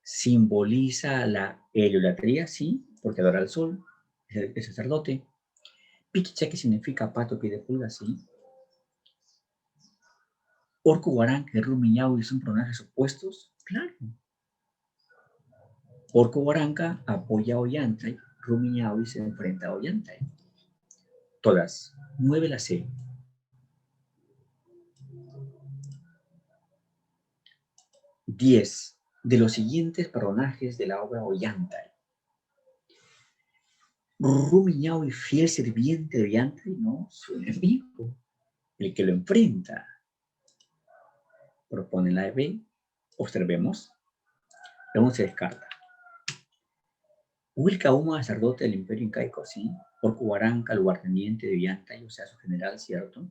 simboliza la heliolatría, sí, porque adora al sol, es el sacerdote. Piquichaqui significa pato pie de pulga, sí. Orco Guaranca y Rumiñahui son personajes opuestos, claro. Orco Guaranca apoya a Ollantay, Rumiñahui se enfrenta a Ollantay. Todas. 9 la C. 10. De los siguientes personajes de la obra Ollantay. Rumiñahui, fiel sirviente de Ollantay, no, su enemigo, el que lo enfrenta. Propone la B. Observemos. Luego se descarta. Wilcauma, sacerdote del Imperio Incaico, sí. Orco Guaranca, lugarteniente de Ollantay, o sea, su general, ¿cierto?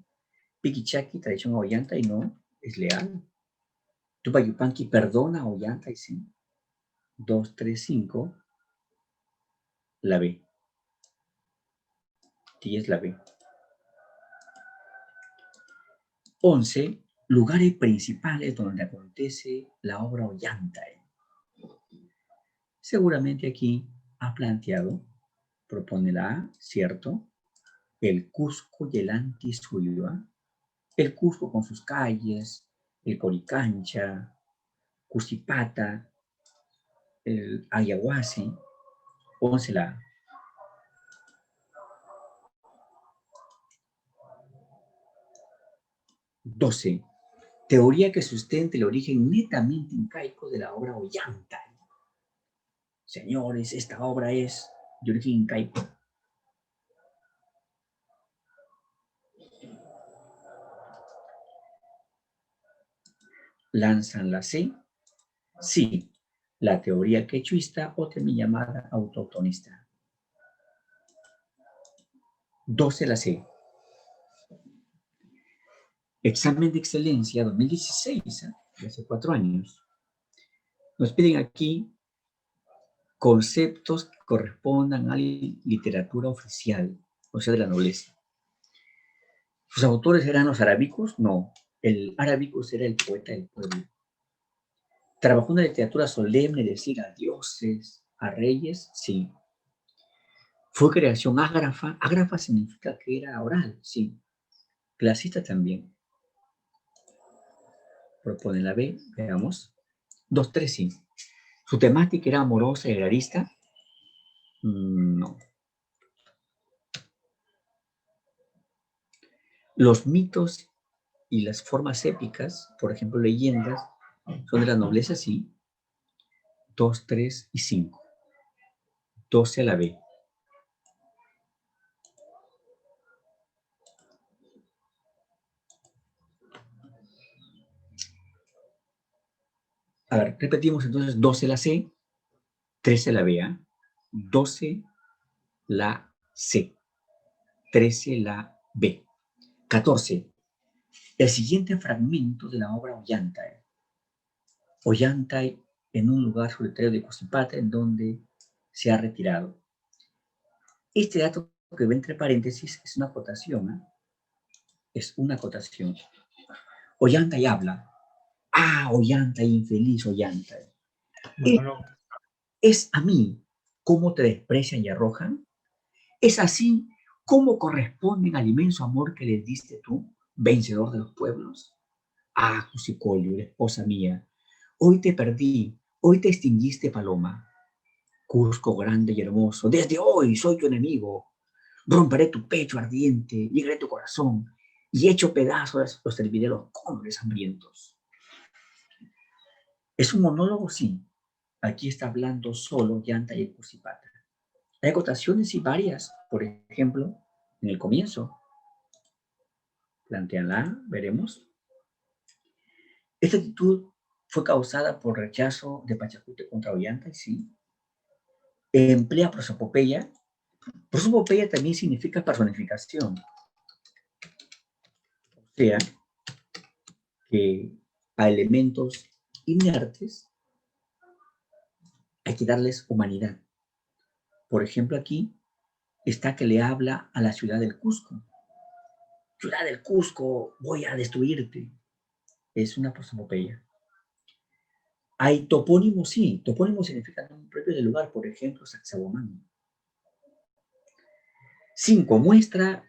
Piquichaqui, traición a Ollantay, no, es leal. Tupac Yupanqui perdona a Ollantay, sí. 2, 3, 5. La B. 10 la B. 11. Lugares principales donde acontece la obra Ollantay. Seguramente aquí ha planteado, propone la A, ¿cierto? El Cusco y el Antisuyua. El Cusco con sus calles, el Coricancha, Cusipata, el Ayahuasi. 11 la A. 12. Teoría que sustente el origen netamente incaico de la obra Ollantay. Señores, esta obra es de origen incaico. Lanzan la C. Sí, la teoría quechuista o también llamada autoctonista. 12 la C. Examen de excelencia 2016, de hace 4 años. Nos piden aquí conceptos que correspondan a la literatura oficial, o sea, de la nobleza. ¿Sus autores eran los arábicos? No, el arábicos era el poeta del pueblo. ¿Trabajó una literatura solemne, decir a dioses, a reyes? Sí. ¿Fue creación ágrafa? Ágrafa significa que era oral, sí. Clasista también. Propone la B, veamos. 2, 3, sí. ¿Su temática era amorosa y realista? No. Los mitos y las formas épicas, por ejemplo, leyendas, son de la nobleza, sí. 2, 3 y 5. 12 a la B. A ver, repetimos entonces 12 la C, 13 la B, ¿eh? 12 la C, 13 la B. 14. El siguiente fragmento de la obra Ollantay. Ollantay en un lugar solitario de Cusipata en donde se ha retirado. Este dato que ve entre paréntesis es una acotación, ¿eh? Es una acotación. Ollantay habla. Ah, Ollantay, infeliz Ollantay. ¿Es a mí cómo te desprecian y arrojan? ¿Es así cómo corresponden al inmenso amor que les diste tú, vencedor de los pueblos? Ah, Cusicolio, esposa mía, hoy te perdí, hoy te extinguiste, paloma. Cusco grande y hermoso, desde hoy soy tu enemigo. Romperé tu pecho ardiente, llegaré tu corazón, y hecho pedazos los serviré los cóndores hambrientos. ¿Es un monólogo? Sí. Aquí está hablando solo Ollantay y Cusipata. Hay acotaciones y varias. Por ejemplo, en el comienzo, planteanla, veremos. Esta actitud fue causada por rechazo de Pachacute contra Ollantay, sí. Emplea prosopopeya. Prosopopeya también significa personificación. O sea, que a elementos inertes hay que darles humanidad. Por ejemplo, aquí está que le habla a la ciudad del Cusco. ciudad del Cusco, voy a destruirte. Es una prosopopeya. Hay topónimos, sí. Topónimos significan nombre propio del lugar, por ejemplo, Sacsayhuamán. 5. Muestra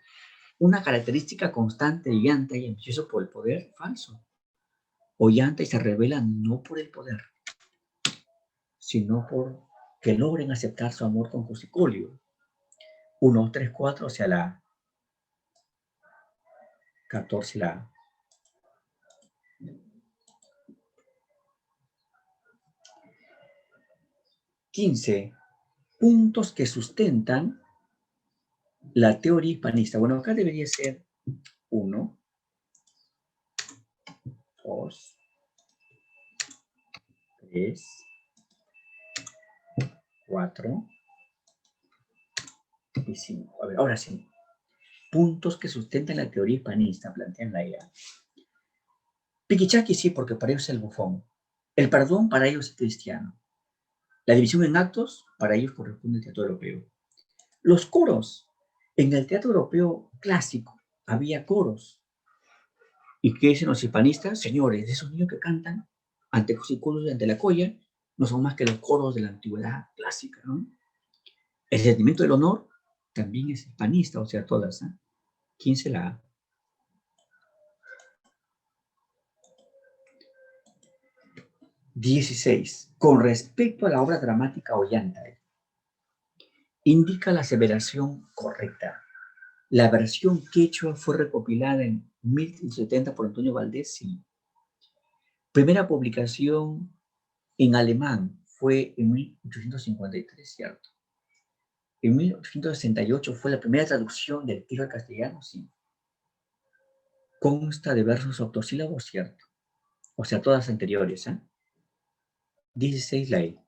una característica constante de Ollantay y ambicioso por el poder. Falso. Ollantay se revela no por el poder, sino por que logren aceptar su amor con Cusicolio. 1, 3, 4, o sea, la 14, la 15. Puntos que sustentan la teoría hispanista. Bueno, acá debería ser 1, 2, 3, 4 y 5. A ver, ahora sí. Puntos que sustentan la teoría hispanista, plantean la idea. Piquichaki sí, porque para ellos es el bufón. El perdón para ellos es cristiano. La división en actos para ellos corresponde al teatro europeo. Los coros. En el teatro europeo clásico había coros. ¿Y qué dicen los hispanistas? Señores, esos niños que cantan ante Cusicolio y ante la Colla no son más que los coros de la antigüedad clásica, ¿no? El sentimiento del honor también es hispanista, o sea, todas, ¿eh? 15 la A. 16. Con respecto a la obra dramática Ollantay, indica la aseveración correcta. La versión quechua fue recopilada en 1170 por Antonio Valdés, sí. Primera publicación en alemán fue en 1853, ¿cierto? En 1868 fue la primera traducción del tiro al castellano, sí. Consta de versos octosílabos, ¿cierto? O sea, todas anteriores, ¿eh? 16 la E.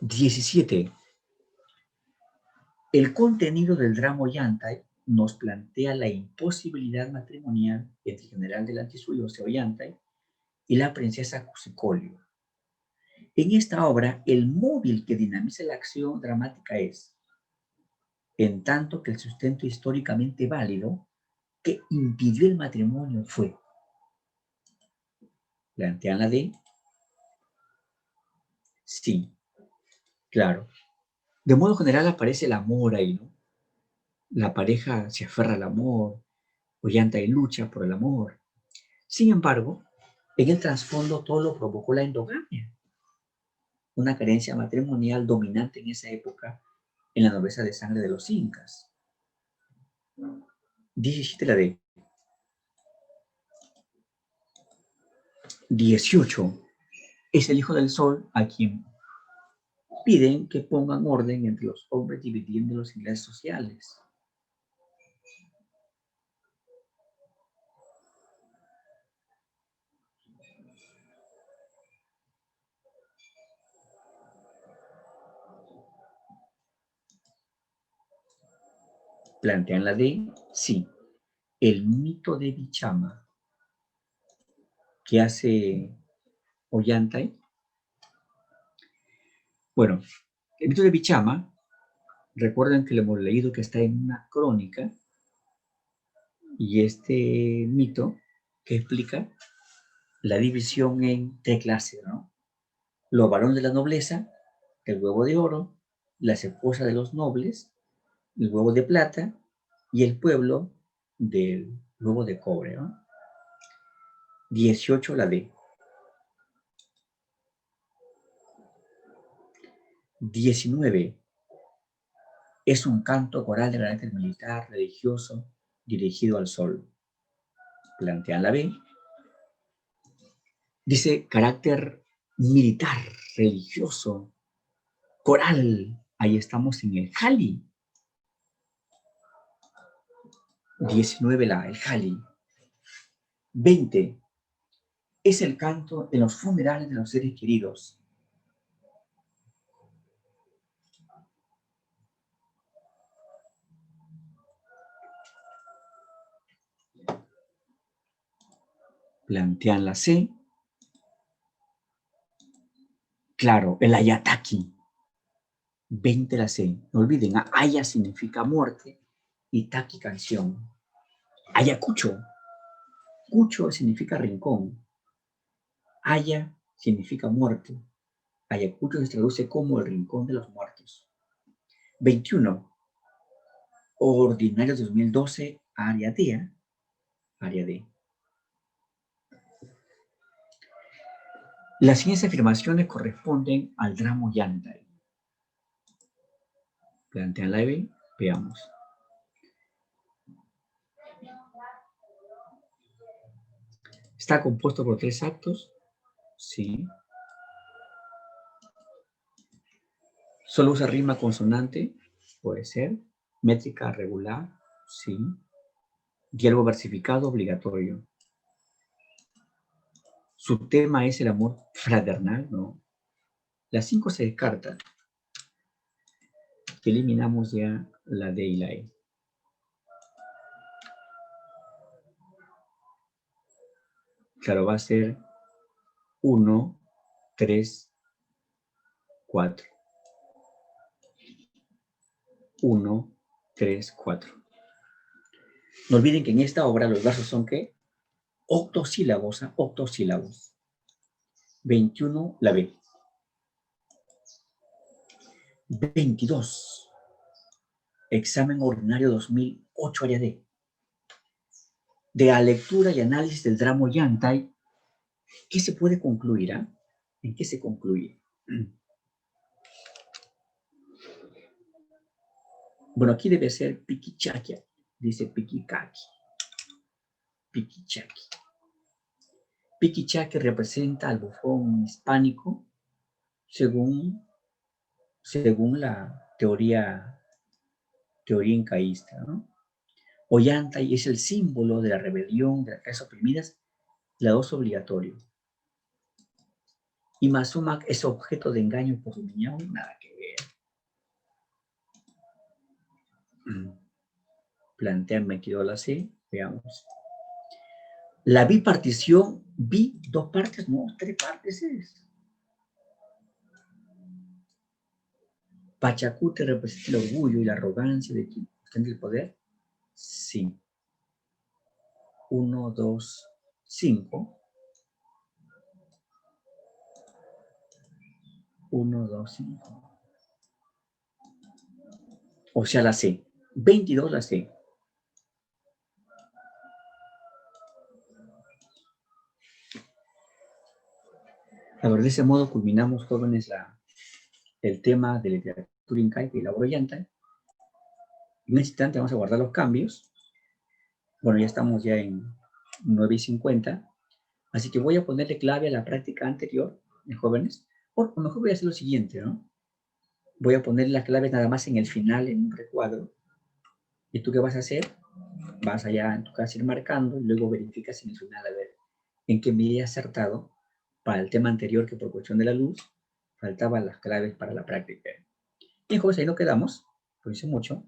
17. El contenido del drama Ollantay nos plantea la imposibilidad matrimonial entre el general del Antisuyo, Ollantay, y la princesa Cusicolio. En esta obra, el móvil que dinamiza la acción dramática es, en tanto que el sustento históricamente válido que impidió el matrimonio fue, plantean la D, sí, claro. De modo general aparece el amor ahí, ¿no? La pareja se aferra al amor, Ollantay lucha por el amor. Sin embargo, en el trasfondo todo lo provocó la endogamia, una creencia matrimonial dominante en esa época en la nobleza de sangre de los incas. 17 la D. 18. Es el hijo del sol a quien piden que pongan orden entre los hombres dividiendo los ingresos sociales. Plantean la D, sí. El mito de Bichama que hace Ollantay. Bueno, el mito de Bichama, recuerden que lo hemos leído que está en una crónica, y este mito que explica la división en tres clases, ¿no? Los varones de la nobleza, el huevo de oro, las esposas de los nobles, el huevo de plata, y el pueblo del huevo de cobre, ¿no? 18 la D. 19. Es un canto coral de carácter militar, religioso, dirigido al sol. Plantean la B. Dice carácter militar, religioso, coral. Ahí estamos en el Jali. 19 el Jali. 20. Es el canto de los funerales de los seres queridos. Plantean la C. Claro, el Ayataki. 20 la C. No olviden, Aya significa muerte y Taki canción. Ayacucho. Cucho significa rincón. Aya significa muerte. Ayacucho se traduce como el rincón de los muertos. 21. Ordinario 2012, área D. Área D. Las siguientes afirmaciones corresponden al drama Yantai. Plantean la B, veamos. ¿Está compuesto por 3 actos? Sí. ¿Solo usa rima consonante? Puede ser. ¿Métrica regular? Sí. ¿Diálogo versificado obligatorio? ¿Su tema es el amor fraternal? No. Las 5 se descartan. Eliminamos ya la D y la E. Claro, va a ser 1, 3, 4. 1, 3, 4. No olviden que en esta obra los versos son ¿qué? Octosílabos, octosílabos. 21, la B. 22. Examen ordinario 2008, área D. De la lectura y análisis del drama Yantai, ¿qué se puede concluir? ¿En qué se concluye? Bueno, aquí debe ser Piquichaki. Dice Piquicaki. Piquichaki. Piquichaki representa al bufón hispánico según la teoría incaísta, ¿no? Ollantay es el símbolo de la rebelión de las clases oprimidas, la dos obligatorio. Y Mazumak es objeto de engaño por Miñón, nada que ver. Plantean 22 la C, veamos. La bipartición, dos partes, no, 3 partes es. Pachacute representa el orgullo y la arrogancia de quien ostenta el poder. Sí. 1, 2, 5. 1, 2, 5. O sea, la C. 22 la C. A ver, de ese modo culminamos, jóvenes, el tema de literatura incaica y la obra Yantai. En este instante vamos a guardar los cambios. Bueno, ya estamos ya en 9:50. Así que voy a ponerle clave a la práctica anterior, jóvenes. O mejor voy a hacer lo siguiente, ¿no? Voy a poner las claves nada más en el final, en un recuadro. ¿Y tú qué vas a hacer? Vas allá en tu casa ir marcando y luego verificas en el final a ver en qué medida he acertado para el tema anterior, que por cuestión de la luz faltaban las claves para la práctica. Bien, jóvenes, ahí nos quedamos. Lo hice mucho.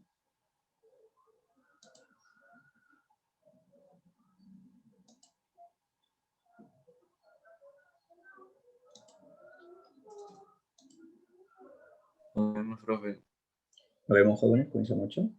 Nos vemos, profe. Nos vemos, jóvenes. Cuídense mucho.